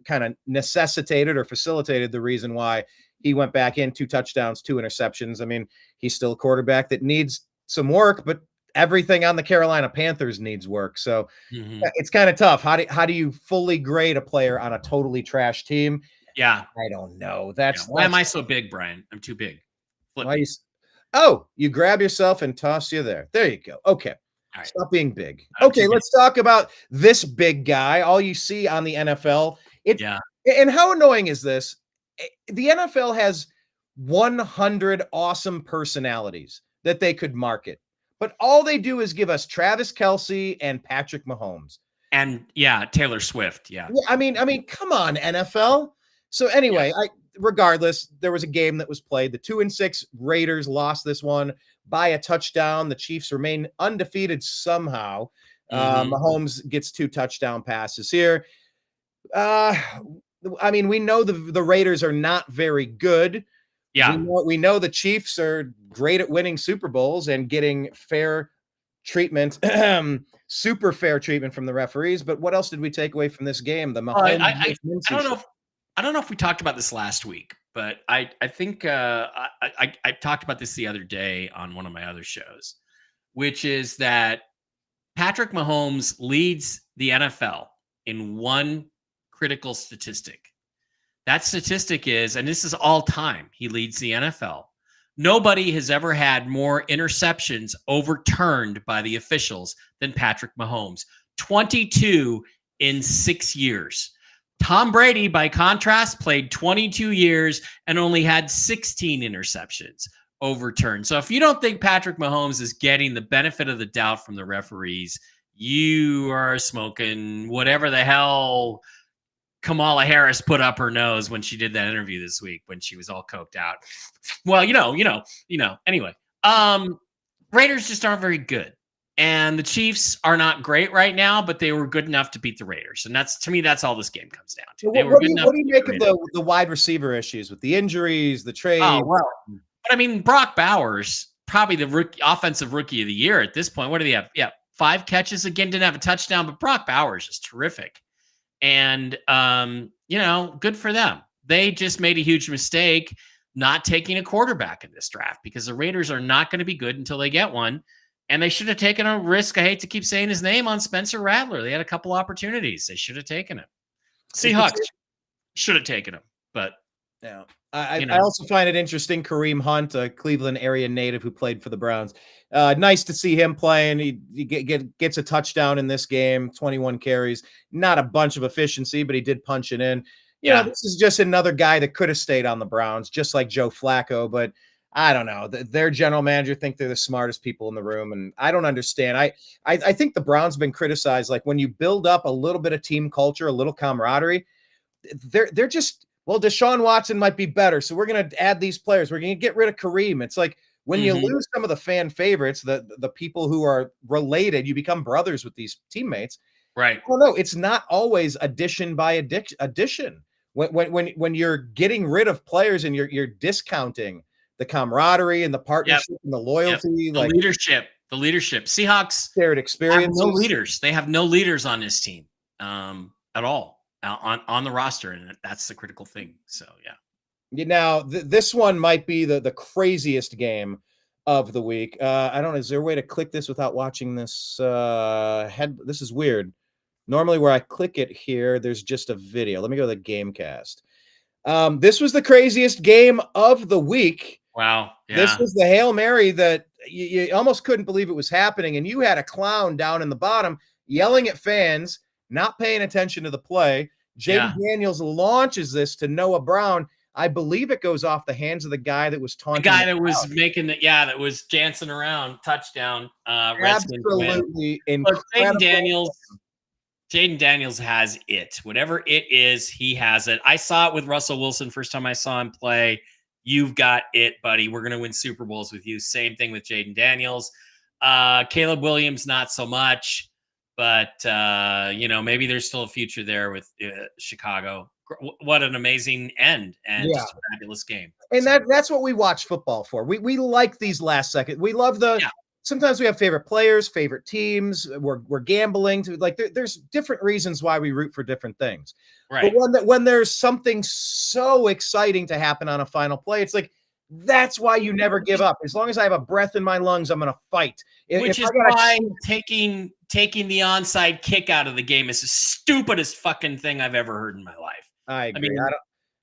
kind of necessitated or facilitated the reason why he went back in. 2 touchdowns, 2 interceptions. I mean, he's still a quarterback that needs some work, but everything on the Carolina Panthers needs work. So it's kind of tough. How do you fully grade a player on a totally trash team? Yeah. I don't know. Why am I so big, Brian? I'm too big. You grab yourself and toss you there. There you go. Okay. Right. Stop being big. Okay, let's talk about this big guy. All you see on the NFL. And how annoying is this? The NFL has 100 awesome personalities that they could market, but all they do is give us Travis Kelce and Patrick Mahomes and Taylor Swift. Yeah. I mean, come on, NFL. So anyway, regardless, there was a game that was played. The 2-6 Raiders lost this one by a touchdown. The Chiefs remain undefeated somehow. Mahomes gets 2 touchdown passes here. I mean, we know the Raiders are not very good. Yeah. We know the Chiefs are great at winning Super Bowls and getting fair treatment, super fair treatment from the referees. But what else did we take away from this game? The Mahomes I don't know if we talked about this last week, but I think I talked about this the other day on one of my other shows, which is that Patrick Mahomes leads the NFL in one critical statistic. That statistic is, and this is all time, he leads the NFL. Nobody has ever had more interceptions overturned by the officials than Patrick Mahomes. 22 in 6 years. Tom Brady, by contrast, played 22 years and only had 16 interceptions overturned. So if you don't think Patrick Mahomes is getting the benefit of the doubt from the referees, you are smoking whatever the hell Kamala Harris put up her nose when she did that interview this week when she was all coked out. Well, anyway, Raiders just aren't very good. And the Chiefs are not great right now, but they were good enough to beat the Raiders. And to me, that's all this game comes down to. What do you make of the wide receiver issues with the injuries, the trade? Oh, well, but I mean, Brock Bowers, probably the offensive rookie of the year at this point. What do they have? Yeah, 5 catches. Again, didn't have a touchdown, but Brock Bowers is terrific. And, good for them. They just made a huge mistake not taking a quarterback in this draft because the Raiders are not going to be good until they get one. And they should have taken a risk. I hate to keep saying his name on Spencer Rattler. They had a couple opportunities. They should have taken him. Seahawks should have taken him, but yeah. I also find it interesting. Kareem Hunt, a Cleveland area native who played for the Browns. Nice to see him playing. He gets a touchdown in this game, 21 carries. Not a bunch of efficiency, but he did punch it in. This is just another guy that could have stayed on the Browns, just like Joe Flacco. But I don't know. Their general manager think they're the smartest people in the room, and I don't understand. I think the Browns have been criticized. Like when you build up a little bit of team culture, a little camaraderie, they're just, well, Deshaun Watson might be better, so we're going to add these players. We're going to get rid of Kareem. It's like when you lose some of the fan favorites, the people who are related, you become brothers with these teammates. Right. Well, no, it's not always addition by addition. When you're getting rid of players and you're discounting the camaraderie and the partnership and the loyalty, the leadership. Seahawks shared have experiences. no leaders. They have no leaders on this team at all on the roster, and that's the critical thing. So yeah. Now this one might be the craziest game of the week. I don't know. Is there a way to click this without watching this? This is weird. Normally, where I click it here, there's just a video. Let me go to the Gamecast. This was the craziest game of the week. Wow. Yeah. This was the Hail Mary that you almost couldn't believe it was happening. And you had a clown down in the bottom yelling at fans, not paying attention to the play. Jaden Daniels launches this to Noah Brown. I believe it goes off the hands of the guy that was taunting. The guy that was making that was dancing around, touchdown. Absolutely incredible. Jaden Daniels has it. Whatever it is, he has it. I saw it with Russell Wilson first time I saw him play. You've got it, buddy. We're going to win Super Bowls with you. Same thing with Jaden Daniels. Caleb Williams, not so much. But, maybe there's still a future there with Chicago. What an amazing end and just a fabulous game. And that's what we watch football for. We like these last second. We love sometimes we have favorite players, favorite teams. We're gambling to there's different reasons why we root for different things. Right. But when there's something so exciting to happen on a final play, it's like, that's why you never give up. As long as I have a breath in my lungs, I'm going to fight. Which is why taking the onside kick out of the game is the stupidest fucking thing I've ever heard in my life. I agree.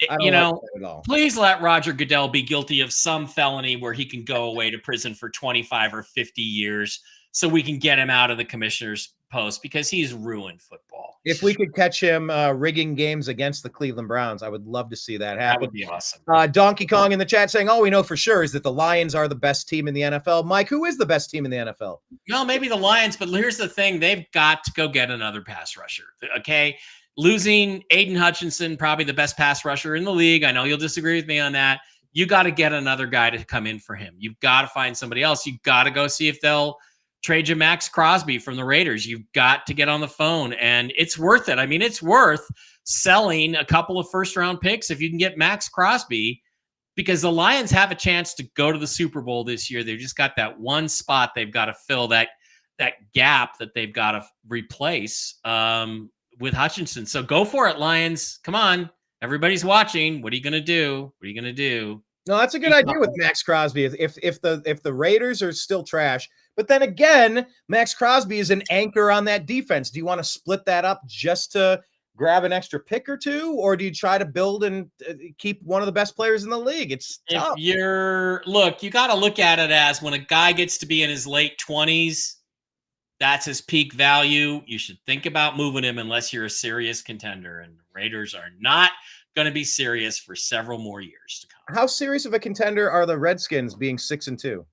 I don't like that at all. Please let Roger Goodell be guilty of some felony where he can go away to prison for 25 or 50 years so we can get him out of the commissioner's post because he's ruined football. If we could catch him rigging games against the Cleveland Browns, I would love to see that happen. That would be awesome. Donkey Kong in the chat saying, all we know for sure is that the Lions are the best team in the NFL. Mike, who is the best team in the NFL? No, maybe the Lions, but here's the thing. They've got to go get another pass rusher, okay? Losing Aiden Hutchinson, probably the best pass rusher in the league. I know you'll disagree with me on that. You got to get another guy to come in for him. You've got to find somebody else. You've got to go see if they'll trade you Max Crosby from the Raiders. You've got to get on the phone, and it's worth it. I mean, it's worth selling a couple of first-round picks if you can get Max Crosby because the Lions have a chance to go to the Super Bowl this year. They've just got that one spot they've got to fill, that gap that they've got to replace with Hutchinson. So go for it, Lions. Come on. Everybody's watching. What are you going to do? What are you going to do? No, that's a good idea with Max Crosby. If the Raiders are still trash, but then again, Max Crosby is an anchor on that defense. Do you want to split that up just to grab an extra pick or two, or do you try to build and keep one of the best players in the league? It's tough. You got to look at it as when a guy gets to be in his late 20s, that's his peak value. You should think about moving him unless you're a serious contender. And the Raiders are not going to be serious for several more years to come. How serious of a contender are the Redskins being 6-2?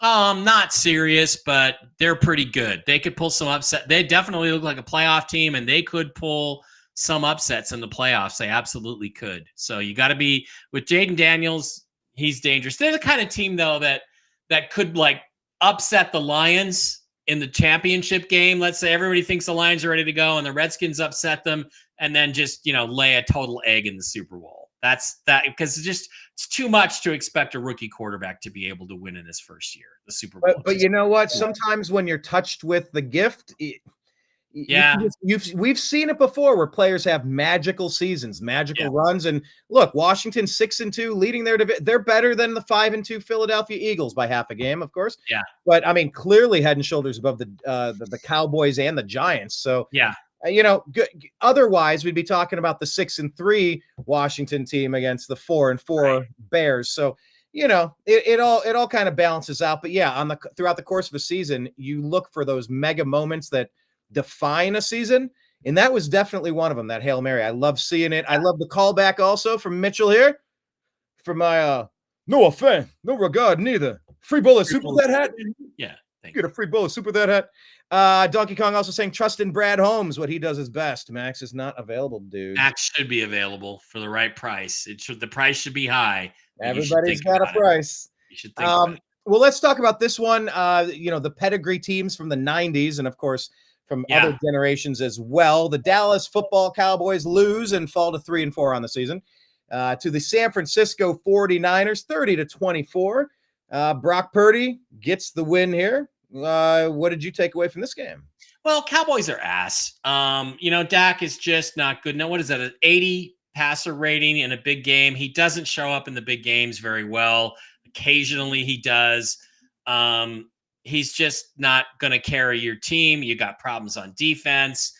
Not serious, but they're pretty good. They could pull some upset. They definitely look like a playoff team, and they could pull some upsets in the playoffs. They absolutely could. So you got to be with Jaden Daniels. He's dangerous. They're the kind of team though that could upset the Lions in the championship game. Let's say everybody thinks the Lions are ready to go and the Redskins upset them and then just, lay a total egg in the Super Bowl. That's that because it's too much to expect a rookie quarterback to be able to win in his first year, the Super Bowl. But you know what? Sometimes when you're touched with the gift, we've seen it before where players have magical seasons, magical runs. And look, Washington 6-2 leading their division. They're better than the 5-2 Philadelphia Eagles by half a game, of course. Yeah. But I mean, clearly head and shoulders above the Cowboys and the Giants. So yeah. Good. Otherwise, we'd be talking about the 6-3 Washington team against the 4-4 Bears. So, it all kind of balances out. But yeah, throughout the course of a season, you look for those mega moments that define a season, and that was definitely one of them. That Hail Mary, I love seeing it. I love the callback also from Mitchell here, from my No offense, no regard, neither. Free bowl of soup with that hat? Yeah. Get a free bowl of soup with that hat. Donkey Kong also saying, trust in Brad Holmes. What he does is best. Max is not available, dude. Max should be available for the right price. The price should be high. Everybody's got a price. You should think about it. Well, let's talk about this one. The pedigree teams from the 90s and, of course, from other generations as well. The Dallas Football Cowboys lose and fall to 3-4 on the season to the San Francisco 49ers, 30-24. Brock Purdy gets the win here. What did you take away from this game? Well, Cowboys are ass. Dak is just not good. Now, what is that? An 80 passer rating in a big game. He doesn't show up in the big games very well. Occasionally he does. He's just not going to carry your team. You got problems on defense.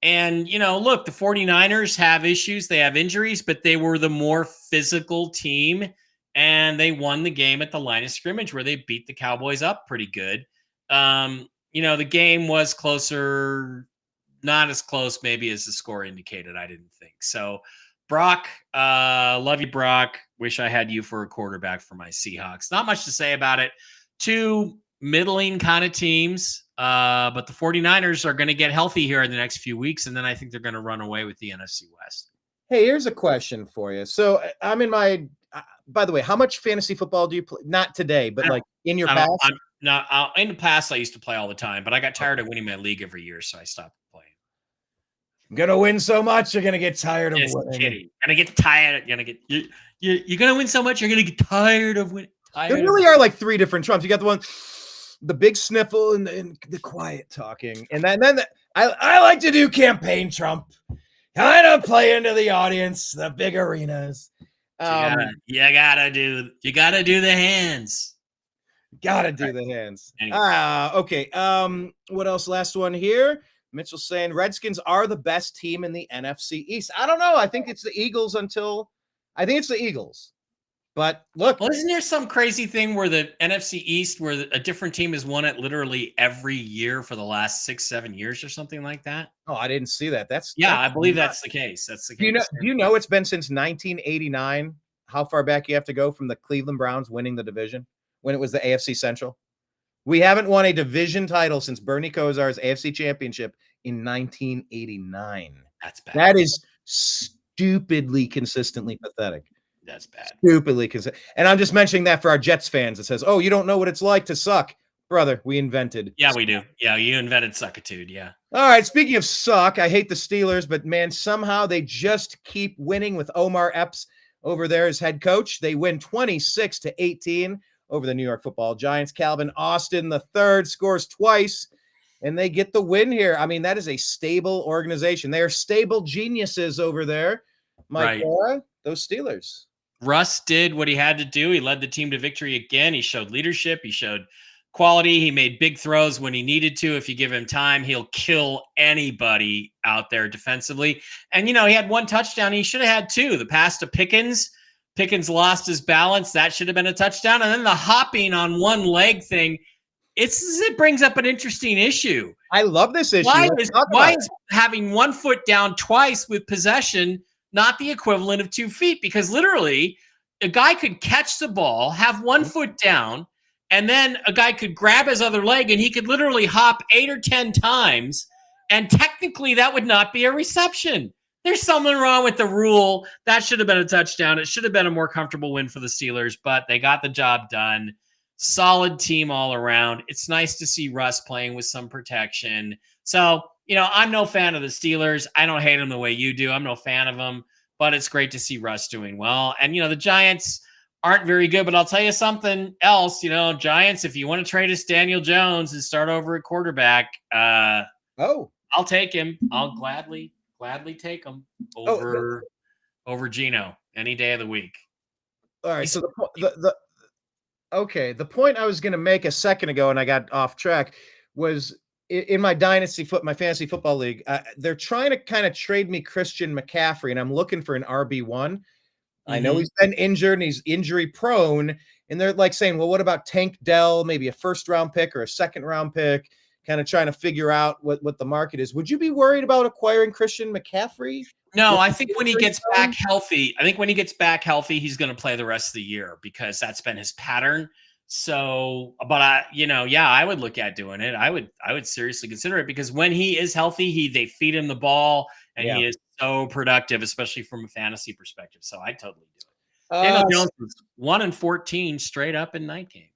And, look, the 49ers have issues. They have injuries, but they were the more physical team. And they won the game at the line of scrimmage where they beat the Cowboys up pretty good. The game was closer, not as close maybe as the score indicated, I didn't think. So, Brock, love you, Brock. Wish I had you for a quarterback for my Seahawks. Not much to say about it. Two middling kind of teams, but the 49ers are going to get healthy here in the next few weeks, and then I think they're going to run away with the NFC West. Hey, here's a question for you. So I'm in my by the way, how much fantasy football do you play? Not today, but like in your past? In the past, I used to play all the time, but I got tired of winning my league every year, so I stopped playing. I'm gonna win so much, you're gonna get tired of winning. Kidding. Gonna get tired. You're gonna win so much, you're gonna get tired of winning. There really are like three different Trumps. You got the big sniffle and the quiet talking, and then I like to do campaign Trump. Kind of play into the audience, the big arenas. You gotta do the hands. Gotta do the hands. Anyway. Okay. What else? Last one here. Mitchell saying Redskins are the best team in the NFC East. I don't know. I think it's the Eagles But look, isn't there some crazy thing where the NFC East, where a different team has won it literally every year for the last 6-7 years or something like that? Oh, I didn't see that. I believe that's the case. That's the case. Do you know it's been since 1989? How far back you have to go from the Cleveland Browns winning the division when it was the AFC Central? We haven't won a division title since Bernie Kosar's AFC Championship in 1989. That's bad. That is stupidly consistently pathetic. That's bad. Stupidly consistent. And I'm just mentioning that for our Jets fans. It says, oh, you don't know what it's like to suck. Brother, we invented. Yeah, we do. Yeah, you invented suckitude. Yeah. All right. Speaking of suck, I hate the Steelers, but man, somehow they just keep winning with Omar Epps over there as head coach. They win 26-18 over the New York Football Giants. Calvin Austin III scores twice, and they get the win here. I mean, that is a stable organization. They are stable geniuses over there. Mike Bara, those Steelers. Russ did what he had to do. He led the team to victory again. He showed leadership. He showed quality. He made big throws when he needed to. If you give him time, he'll kill anybody out there defensively. And, he had one touchdown. He should have had two. The pass to Pickens. Pickens lost his balance. That should have been a touchdown. And then the hopping on one leg thing, it brings up an interesting issue. I love this issue. Why is having 1 foot down twice with possession not the equivalent of 2 feet? Because literally a guy could catch the ball, have 1 foot down, and then a guy could grab his other leg and he could literally hop 8 or 10 times. And technically that would not be a reception. There's something wrong with the rule. That should have been a touchdown. It should have been a more comfortable win for the Steelers, but they got the job done. Solid team all around. It's nice to see Russ playing with some protection. So, I'm no fan of the Steelers. I don't hate them the way you do. I'm no fan of them, but it's great to see Russ doing well. And, the Giants aren't very good, but I'll tell you something else. Giants, if you want to trade us Daniel Jones and start over at quarterback, I'll take him. I'll gladly take him over Geno any day of the week. All right. So the point I was going to make a second ago, and I got off track, was in my my fantasy football league, they're trying to kind of trade me Christian McCaffrey, and I'm looking for an RB1. Mm-hmm. I know he's been injured and he's injury prone, and they're like saying, well, what about Tank Dell, maybe a first round pick or a second round pick? kind of trying to figure out what the market is. Would you be worried about acquiring Christian McCaffrey? No, I think when he gets back healthy, he's going to play the rest of the year because that's been his pattern. So, but I would look at doing it. I would seriously consider it because when he is healthy, they feed him the ball and he is so productive, especially from a fantasy perspective. So I totally do it. Daniel Jones was 1-14 straight up in night games.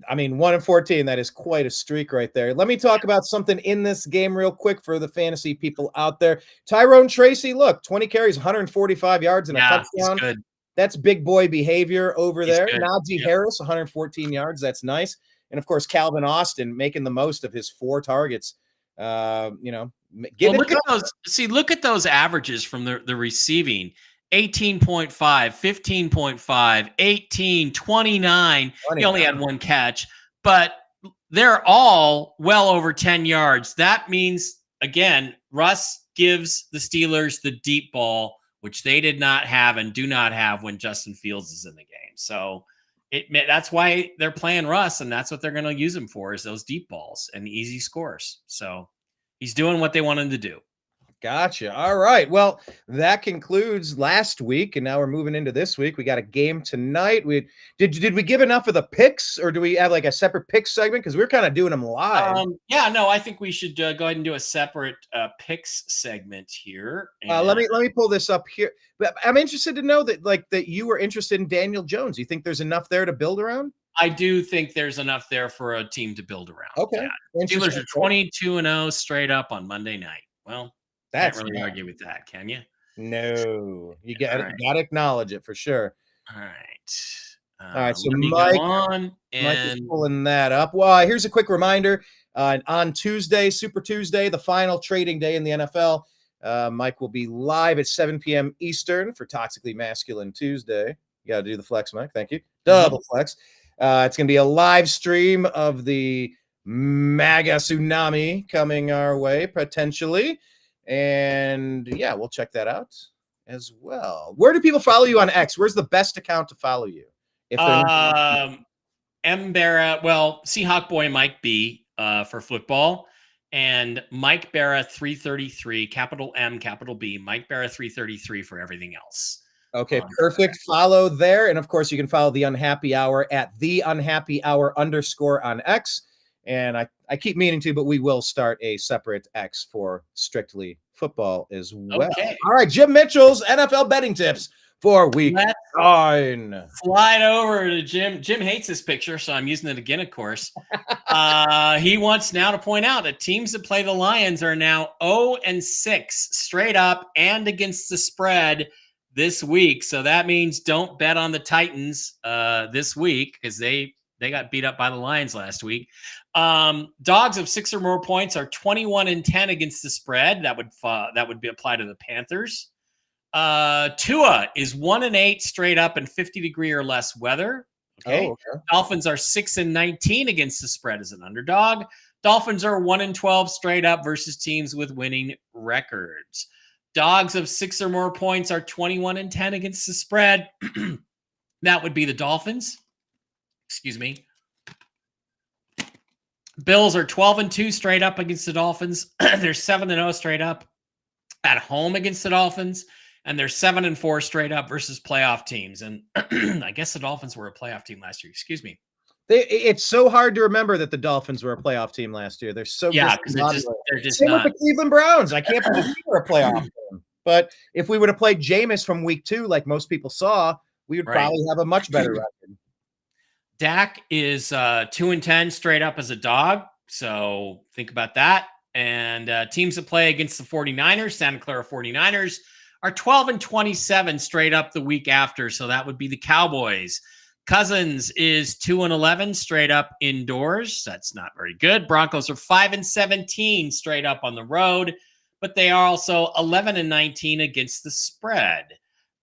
I mean, 1-14, that is quite a streak right there. Let me talk about something in this game real quick for the fantasy people out there. Tyrone Tracy, look, 20 carries, 145 yards and a touchdown. Good. That's big boy behavior over there. Najee Harris, 114 yards. That's nice. And of course, Calvin Austin making the most of his 4 targets. Look at those. See, look at those averages from the receiving. 18.5, 15.5, 18, 29. He only had 1 catch, but they're all well over 10 yards. That means, again, Russ gives the Steelers the deep ball, which they did not have and do not have when Justin Fields is in the game. So that's why they're playing Russ, and that's what they're going to use him for is those deep balls and easy scores. So he's doing what they want him to do. Gotcha. All right. Well, that concludes last week, and now we're moving into this week. We got a game tonight. Did we give enough of the picks, or do we have like a separate pick segment? Because we're kind of doing them live. I think we should go ahead and do a separate picks segment here. Let me pull this up here. But I'm interested to know that you were interested in Daniel Jones. You think there's enough there to build around? I do think there's enough there for a team to build around. Okay. Yeah. Steelers are 22-0 straight up on Monday night. Well, that's can't really argue with that, can you? No, you got to acknowledge it for sure. All right. All right. So Mike is pulling that up. Well, here's a quick reminder. On Tuesday, Super Tuesday, the final trading day in the NFL, Mike will be live at 7 p.m. Eastern for Toxically Masculine Tuesday. You got to do the flex, Mike. Thank you. Double flex. It's going to be a live stream of the MAGA tsunami coming our way, potentially. And yeah, we'll check that out as well. Where do people follow you on X? Where's the best account to follow you? If M Bara, Seahawk Boy Mike B for football, and Mike Bara 333, capital M, capital B, Mike Bara 333 for everything else. Okay, perfect. Follow there. And of course, you can follow The Unhappy Hour at The Unhappy Hour _ on X. And I keep meaning to, but we will start a separate X for strictly football as well. Okay. All right, Jim Mitchell's NFL betting tips for week 9. Slide over to Jim. Jim hates this picture, so I'm using it again, of course. He wants now to point out that teams that play the Lions are now 0-6 straight up and against the spread this week. So that means don't bet on the Titans this week because they got beat up by the Lions last week. Dogs of 6 or more points are 21-10 against the spread. That would be applied to the Panthers. Tua is 1-8 straight up in 50-degree or less weather. Okay. Dolphins are 6-19 against the spread as an underdog. Dolphins are 1-12 straight up versus teams with winning records. Dogs of 6 or more points are 21-10 against the spread. That would be the Dolphins. Excuse me. Bills are 12-2 straight up against the Dolphins. They're 7-0 straight up at home against the Dolphins. And they're 7-4 straight up versus playoff teams. And I guess the Dolphins were a playoff team last year. Excuse me. It's so hard to remember that the Dolphins were a playoff team last year. They're so because they're just same not. With the Cleveland Browns. I can't believe we were a playoff team. But if we would have played Jameis from week 2, like most people saw, we would probably have a much better record. Dak is 2-10 straight up as a dog. So think about that. And teams that play against the 49ers, Santa Clara 49ers, are 12-27 straight up the week after. So that would be the Cowboys. Cousins is 2-11 straight up indoors. That's not very good. Broncos are 5-17 straight up on the road, but they are also 11-19 against the spread.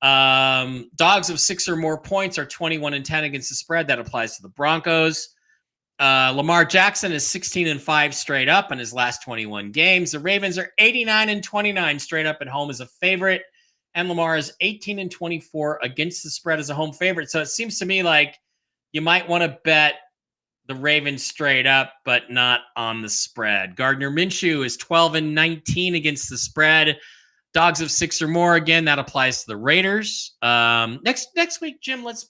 Dogs of 6 or more points are 21-10 against the spread. That applies to the Broncos. Lamar Jackson is 16-5 straight up in his last 21 games. The Ravens are 89-29 straight up at home as a favorite. And Lamar is 18-24 against the spread as a home favorite. So it seems to me like you might want to bet the Ravens straight up, but not on the spread. Gardner Minshew is 12-19 against the spread. Dogs of 6 or more. Again, that applies to the Raiders. Next week, Jim, let's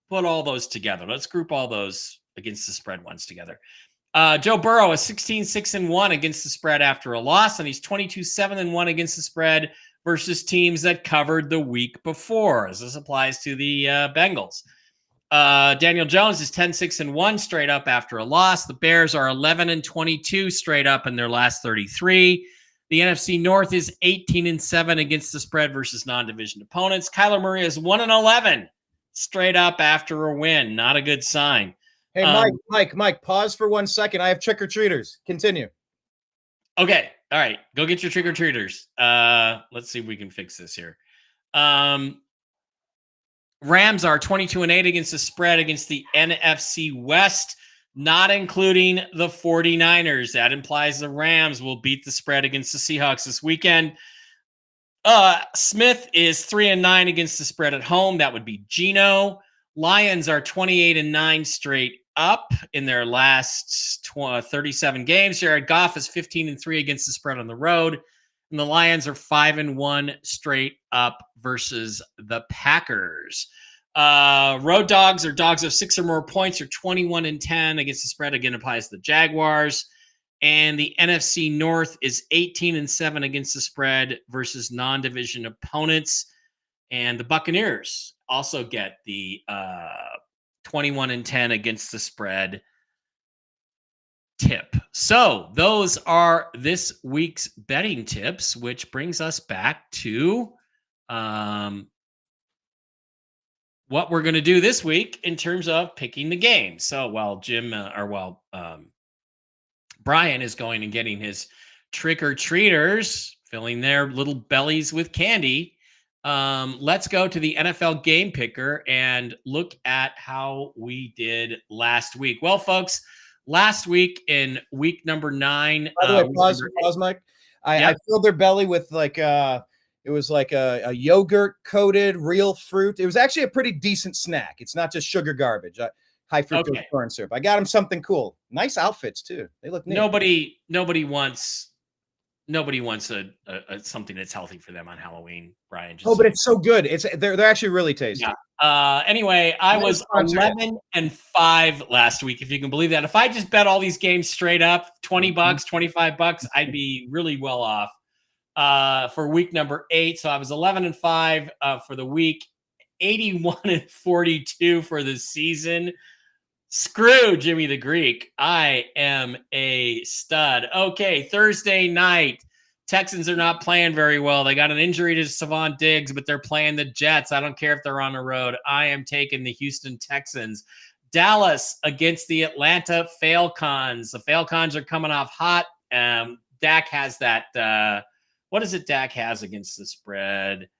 put all those together. Let's group all those against the spread ones together. Joe Burrow is 16-6-1 against the spread after a loss, and he's 22-7-1 against the spread versus teams that covered the week before, as this applies to the Bengals. Daniel Jones is 10-6-1 straight up after a loss. The Bears are 11-22 straight up in their last 33. The NFC North is 18-7 against the spread versus non-division opponents. Kyler Murray is 1-11 straight up after a win. Not a good sign. Hey, Mike, pause for 1 second. I have trick-or-treaters. Continue. Okay. All right. Go get your trick-or-treaters. Let's see if we can fix this here. Rams are 22-8 against the spread against the NFC West, not including the 49ers. That implies the Rams will beat the spread against the Seahawks this weekend. Smith is 3-9 against the spread at home. That would be Geno. Lions are 28-9 straight up in their last 37 games. Jared Goff is 15-3 against the spread on the road. And the Lions are 5-1 straight up versus the Packers. Road dogs or dogs of 6 or more points are 21-10 against the spread. Again, applies to the Jaguars. And the NFC North is 18-7 against the spread versus non-division opponents. And the Buccaneers also get the 21-10 against the spread tip. So those are this week's betting tips, which brings us back to what we're going to do this week in terms of picking the game. So while Brian is going and getting his trick-or-treaters, filling their little bellies with candy, let's go to the NFL Game Picker and look at how we did last week. Well, folks, last week in week number 9. By the way, pause, Mike. I filled their belly with it was like a yogurt-coated real fruit. It was actually a pretty decent snack. It's not just sugar garbage. High fructose corn syrup. I got them something cool. Nice outfits too. They look neat. Nobody wants a something that's healthy for them on Halloween, Brian. But it's so good. They're actually really tasty. Yeah. Anyway, I was 11-5 last week, if you can believe that. If I just bet all these games straight up, $20, $25, I'd be really well off for week number 8. So I was 11-5 for the week, 81-42 for the season. Screw Jimmy the Greek. I am a stud. Okay, Thursday night. Texans are not playing very well. They got an injury to Savon Diggs, but they're playing the Jets. I don't care if they're on the road. I am taking the Houston Texans. Dallas against the Atlanta Falcons. The Falcons are coming off hot. Dak has that. What is it Dak has against the spread?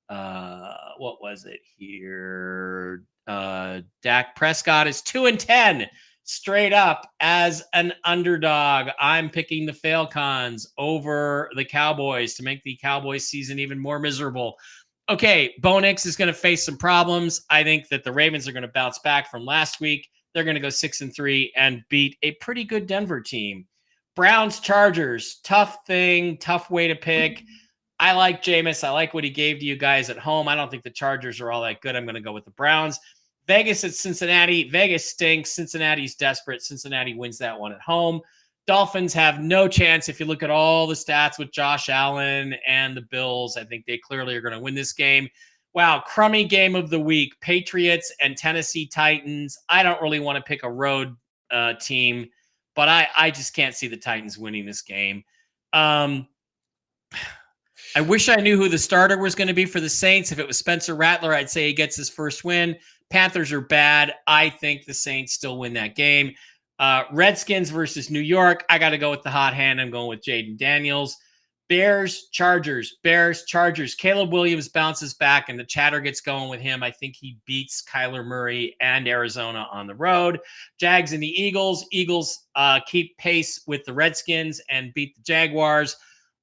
What was it here? Dak Prescott is 2-10 straight up as an underdog. I'm picking the Falcons over the Cowboys to make the Cowboys season even more miserable. Okay, Bo Nix is going to face some problems. I think that the Ravens are going to bounce back from last week. They're going to go 6-3 and beat a pretty good Denver team. Browns Chargers, tough way to pick. I like Jameis. I like what he gave to you guys at home. I don't think the Chargers are all that good. I'm going to go with the Browns. Vegas at Cincinnati. Vegas stinks. Cincinnati's desperate. Cincinnati wins that one at home. Dolphins have no chance. If you look at all the stats with Josh Allen and the Bills, I think they clearly are going to win this game. Wow, crummy game of the week. Patriots and Tennessee Titans. I don't really want to pick a road team, but I just can't see the Titans winning this game. I wish I knew who the starter was going to be for the Saints. If it was Spencer Rattler, I'd say he gets his first win. Panthers are bad. I think the Saints still win that game. Redskins versus New York. I got to go with the hot hand. I'm going with Jaden Daniels. Bears, Chargers. Caleb Williams bounces back and the chatter gets going with him. I think he beats Kyler Murray and Arizona on the road. Jags and the Eagles. Eagles keep pace with the Redskins and beat the Jaguars.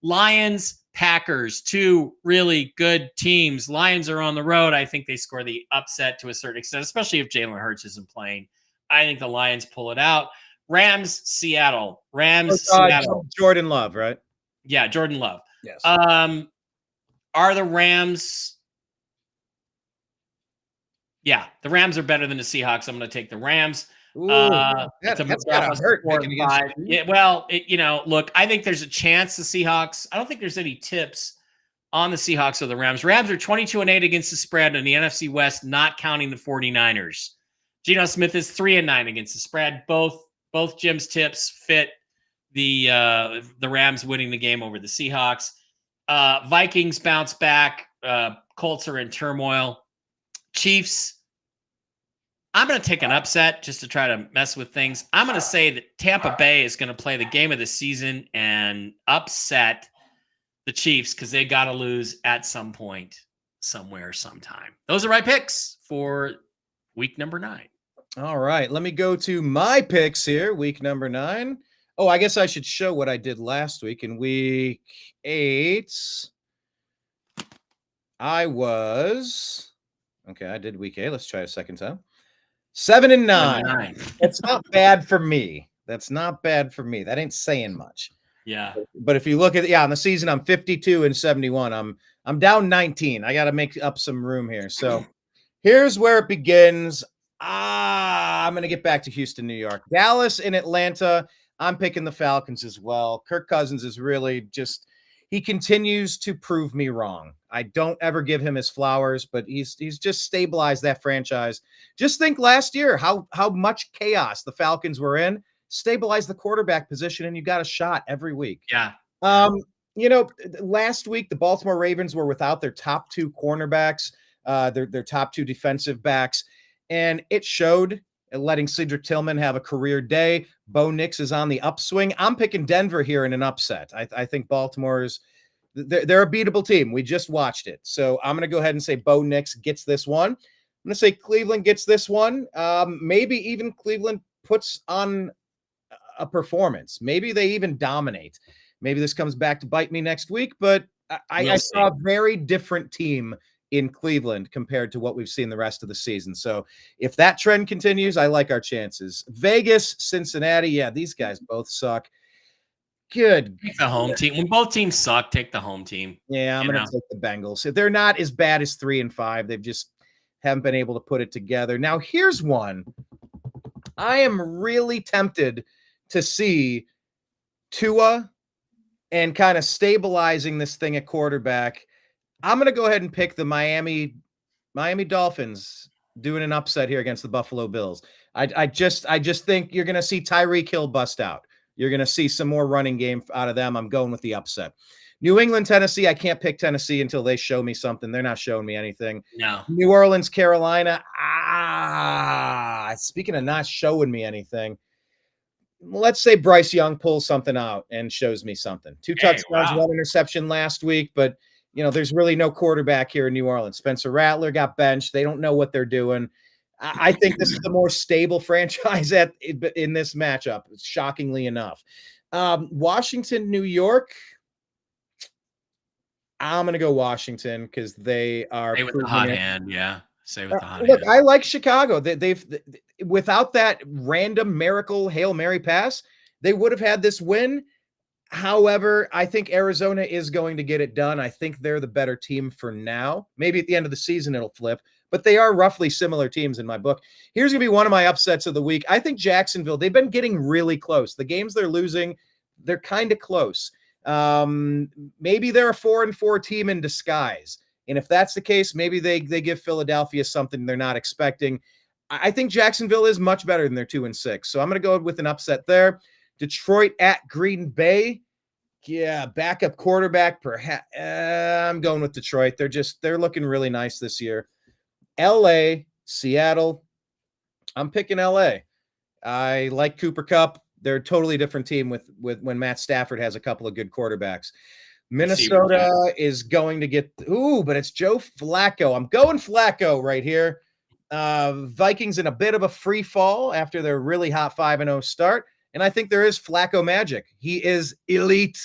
Lions, Packers, two really good teams. Lions are on the road. I think they score the upset to a certain extent, especially if Jalen Hurts isn't playing. I think the Lions pull it out. Rams, Seattle. Seattle. Jordan Love, right? Yeah, Jordan Love. Yes. Are the Rams? Yeah, the Rams are better than the Seahawks. I'm going to take the Rams. That's gotta hurt. Yeah, well, look, I think there's a chance the Seahawks. I don't think there's any tips on the Seahawks or the Rams. Rams are 22-8 against the spread in the NFC West, not counting the 49ers. Geno Smith is 3-9 against the spread. Both Jim's tips fit the Rams winning the game over the Seahawks. Vikings bounce back. Colts are in turmoil. Chiefs, I'm going to take an upset just to try to mess with things. I'm going to say that Tampa Bay is going to play the game of the season and upset the Chiefs because they got to lose at some point, somewhere, sometime. Those are my picks for week number 9. All right, let me go to my picks here, week number 9. Oh, I guess I should show what I did last week. In week 8, I did week 8. Let's try a second time. 7-9. That's not bad for me. That ain't saying much. Yeah. But if you look at on the season, I'm 52-71. I'm down 19. I got to make up some room here. So here's where it begins. I'm going to get back to Houston, New York. Dallas and Atlanta. I'm picking the Falcons as well. Kirk Cousins is really just he continues to prove me wrong. I don't ever give him his flowers, but he's just stabilized that franchise. Just think last year how much chaos the Falcons were in. Stabilize the quarterback position, and you got a shot every week. Yeah. Last week the Baltimore Ravens were without their top 2 cornerbacks, their top 2 defensive backs, and it showed. Letting Cedric Tillman have a career day. Bo Nix is on the upswing. I'm picking Denver here in an upset. I think Baltimore's they're a beatable team. We just watched it. So I'm going to go ahead and say Bo Nix gets this one. I'm going to say Cleveland gets this one. Maybe even Cleveland puts on a performance. Maybe they even dominate. Maybe this comes back to bite me next week, but I saw a very different team in Cleveland compared to what we've seen the rest of the season. So if that trend continues, I like our chances. Vegas, Cincinnati. Yeah, these guys both suck. Good. Take the home team. When both teams suck, take the home team. Yeah, I'm going to take the Bengals. They're not as bad as 3-5. They've just haven't been able to put it together. Now, here's one. I am really tempted to see Tua and kind of stabilizing this thing at quarterback. I'm going to go ahead and pick the Miami Dolphins doing an upset here against the Buffalo Bills. I just think you're going to see Tyreek Hill bust out. You're going to see some more running game out of them. I'm going with the upset. New England, Tennessee. I can't pick Tennessee until they show me something. They're not showing me anything. No. New Orleans, Carolina. Speaking of not showing me anything, let's say Bryce Young pulls something out and shows me something. 2 touchdowns, 1 interception last week, but there's really no quarterback here in New Orleans. Spencer Rattler got benched. They don't know what they're doing. I think this is the more stable franchise in this matchup, shockingly enough. Washington, New York. I'm going to go Washington because they are. Say with the hot hand, yeah. Say with the hot hand. Look, I like Chicago. They've without that random miracle Hail Mary pass, they would have had this win. However, I think Arizona is going to get it done. I think they're the better team for now. Maybe at the end of the season it'll flip, but they are roughly similar teams in my book. Here's going to be one of my upsets of the week. I think Jacksonville, they've been getting really close. The games they're losing, they're kind of close. Maybe they're a 4-4 team in disguise. And if that's the case, maybe they give Philadelphia something they're not expecting. I think Jacksonville is much better than their 2-6. So I'm going to go with an upset there. Detroit at Green Bay. Yeah, backup quarterback. Perhaps I'm going with Detroit. They're looking really nice this year. LA, Seattle. I'm picking LA. I like Cooper Kupp. They're a totally different team with when Matt Stafford has a couple of good quarterbacks. Minnesota is going to get but it's Joe Flacco. I'm going Flacco right here. Vikings in a bit of a free fall after their really hot 5-0 start. And I think there is Flacco magic. He is elite.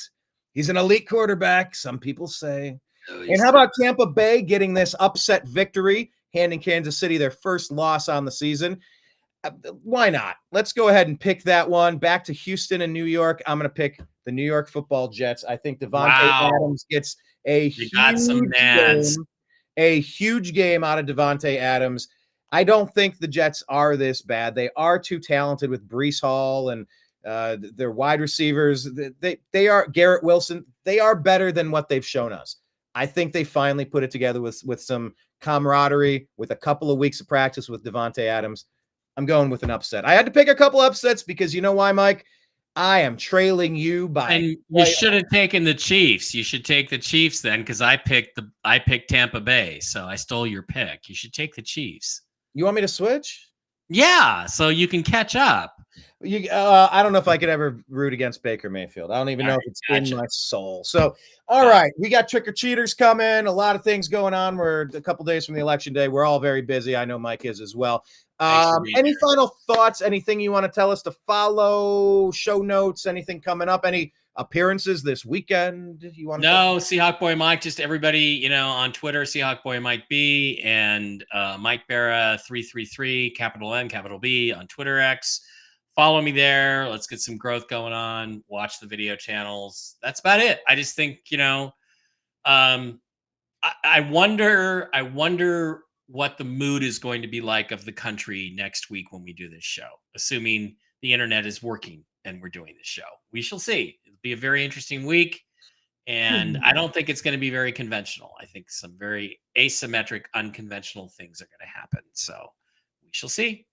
He's an elite quarterback, some people say. And how about Tampa Bay getting this upset victory, handing Kansas City their first loss on the season? Why not? Let's go ahead and pick that one. Back to Houston and New York. I'm going to pick the New York Football Jets. I think Devontae Adams gets a huge game out of Devontae Adams. I don't think the Jets are this bad. They are too talented with Breece Hall and their wide receivers. They are Garrett Wilson. They are better than what they've shown us. I think they finally put it together with some camaraderie, with a couple of weeks of practice with Devontae Adams. I'm going with an upset. I had to pick a couple upsets because you know why, Mike? I am trailing you by. And you should have taken the Chiefs. You should take the Chiefs then, because I picked Tampa Bay, so I stole your pick. You should take the Chiefs. You want me to switch? Yeah, so you can catch up. I don't know if I could ever root against Baker Mayfield. I don't even know if it's in my soul. So, all right, we got trick-or-treaters coming. A lot of things going on. We're a couple days from the election day. We're all very busy. I know Mike is as well. Any final thoughts? Anything you want to tell us to follow? Show notes? Anything coming up? Any appearances this weekend? You want to? No, Seahawk Boy Mike. Just everybody, on Twitter, Seahawk Boy Mike B, and Mike Bara 333, capital N, capital B on Twitter X. Follow me there. Let's get some growth going on. Watch the video channels. That's about it. I just think, I wonder what the mood is going to be like of the country next week when we do this show, assuming the internet is working and we're doing this show. We shall see. It'll be a very interesting week. And I don't think it's going to be very conventional. I think some very asymmetric, unconventional things are going to happen. So we shall see.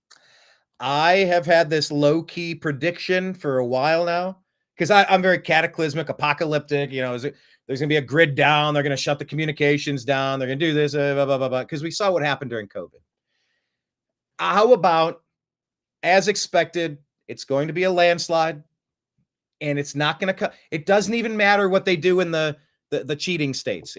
I have had this low-key prediction for a while now because I'm very cataclysmic, apocalyptic. There's going to be a grid down. They're going to shut the communications down. They're going to do this, blah, blah, blah, blah, because we saw what happened during COVID. How about, as expected, it's going to be a landslide, and it's not going to – it doesn't even matter what they do in the cheating states.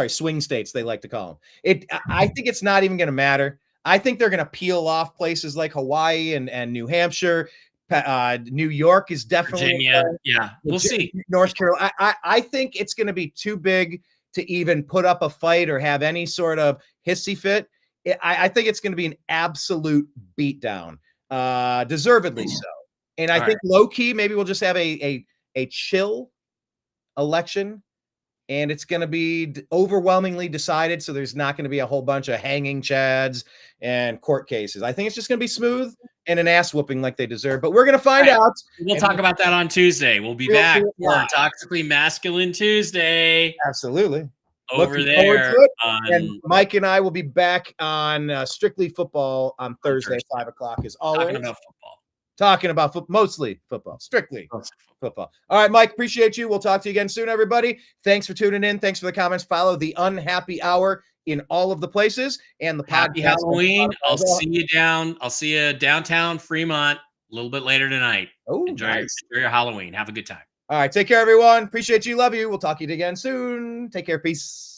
Swing states, they like to call them. I think it's not even going to matter. I think they're going to peel off places like Hawaii and New Hampshire. New York is definitely Virginia. Yeah, we'll see. North Carolina. I think it's going to be too big to even put up a fight or have any sort of hissy fit. I think it's going to be an absolute beatdown, deservedly so. And I think low key, maybe we'll just have a chill election. And it's going to be overwhelmingly decided, so there's not going to be a whole bunch of hanging chads and court cases. I think it's just going to be smooth and an ass whooping like they deserve. But we're going to find out. We'll talk about that on Tuesday. We'll be back for Toxically Masculine Tuesday. Absolutely. Over there. And Mike and I will be back on Strictly Football on Thursday, 5 o'clock, as always. Talking about mostly football, strictly football. All right, Mike, appreciate you. We'll talk to you again soon, everybody. Thanks for tuning in. Thanks for the comments. Follow the Unhappy Hour in all of the places and the Happy podcast. Halloween. I'll see you downtown Fremont a little bit later tonight. Enjoy your Halloween. Have a good time. All right, take care, everyone. Appreciate you. Love you. We'll talk to you again soon. Take care. Peace.